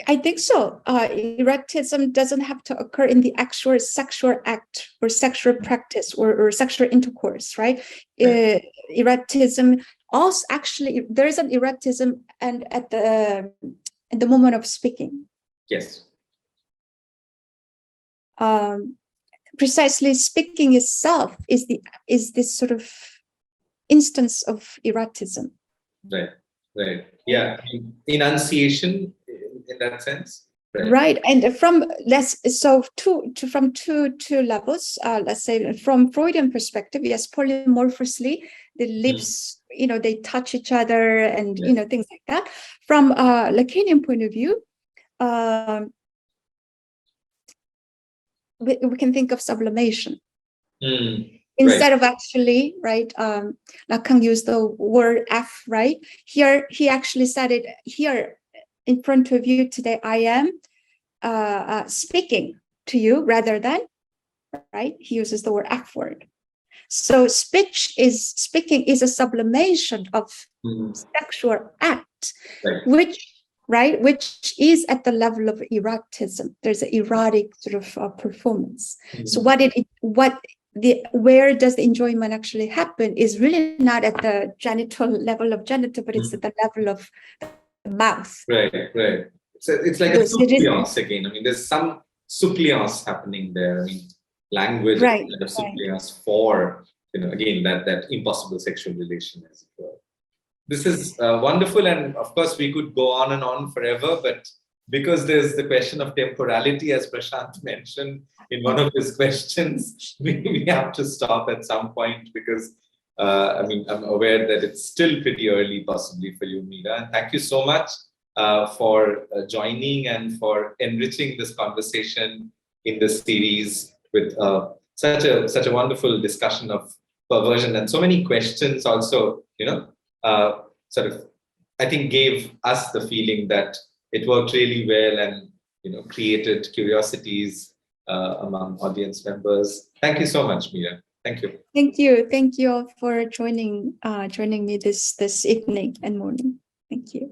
I think so. Eroticism doesn't have to occur in the actual sexual act or sexual practice or sexual intercourse, right? Eroticism also, actually, there is an eroticism and at the moment of speaking. Yes. Precisely, speaking itself is this sort of instance of eroticism. Right. Yeah. Enunciation, in that sense. Right, and from from two levels. Let's say from Freudian perspective, yes, polymorphously the lips, they touch each other, and things like that. From Lacanian point of view, we can think of sublimation. Instead of actually, right, Lacan used the word F, right? Here, he actually said it here in front of you today. I am speaking to you rather than, right? He uses the word F word. So speaking is a sublimation of sexual act, which is at the level of eroticism. There's an erotic sort of performance. So where does the enjoyment actually happen is really not at the genital level of genital, but it's at the level of the mouth. Right. So it's like a suppliance again. I mean, there's some suppliance happening there. I mean, language kind of suppliance for, again, that impossible sexual relation, as it were. This is wonderful, and of course we could go on and on forever, but because there's the question of temporality, as Prashant mentioned in one of his questions, we have to stop at some point, because I'm aware that it's still pretty early possibly for you, Meera. And thank you so much for joining and for enriching this conversation in this series with such a wonderful discussion of perversion, and so many questions also, I think gave us the feeling that it worked really well and, created curiosities among audience members. Thank you so much, Meera. Thank you. Thank you all for joining me this evening and morning. Thank you.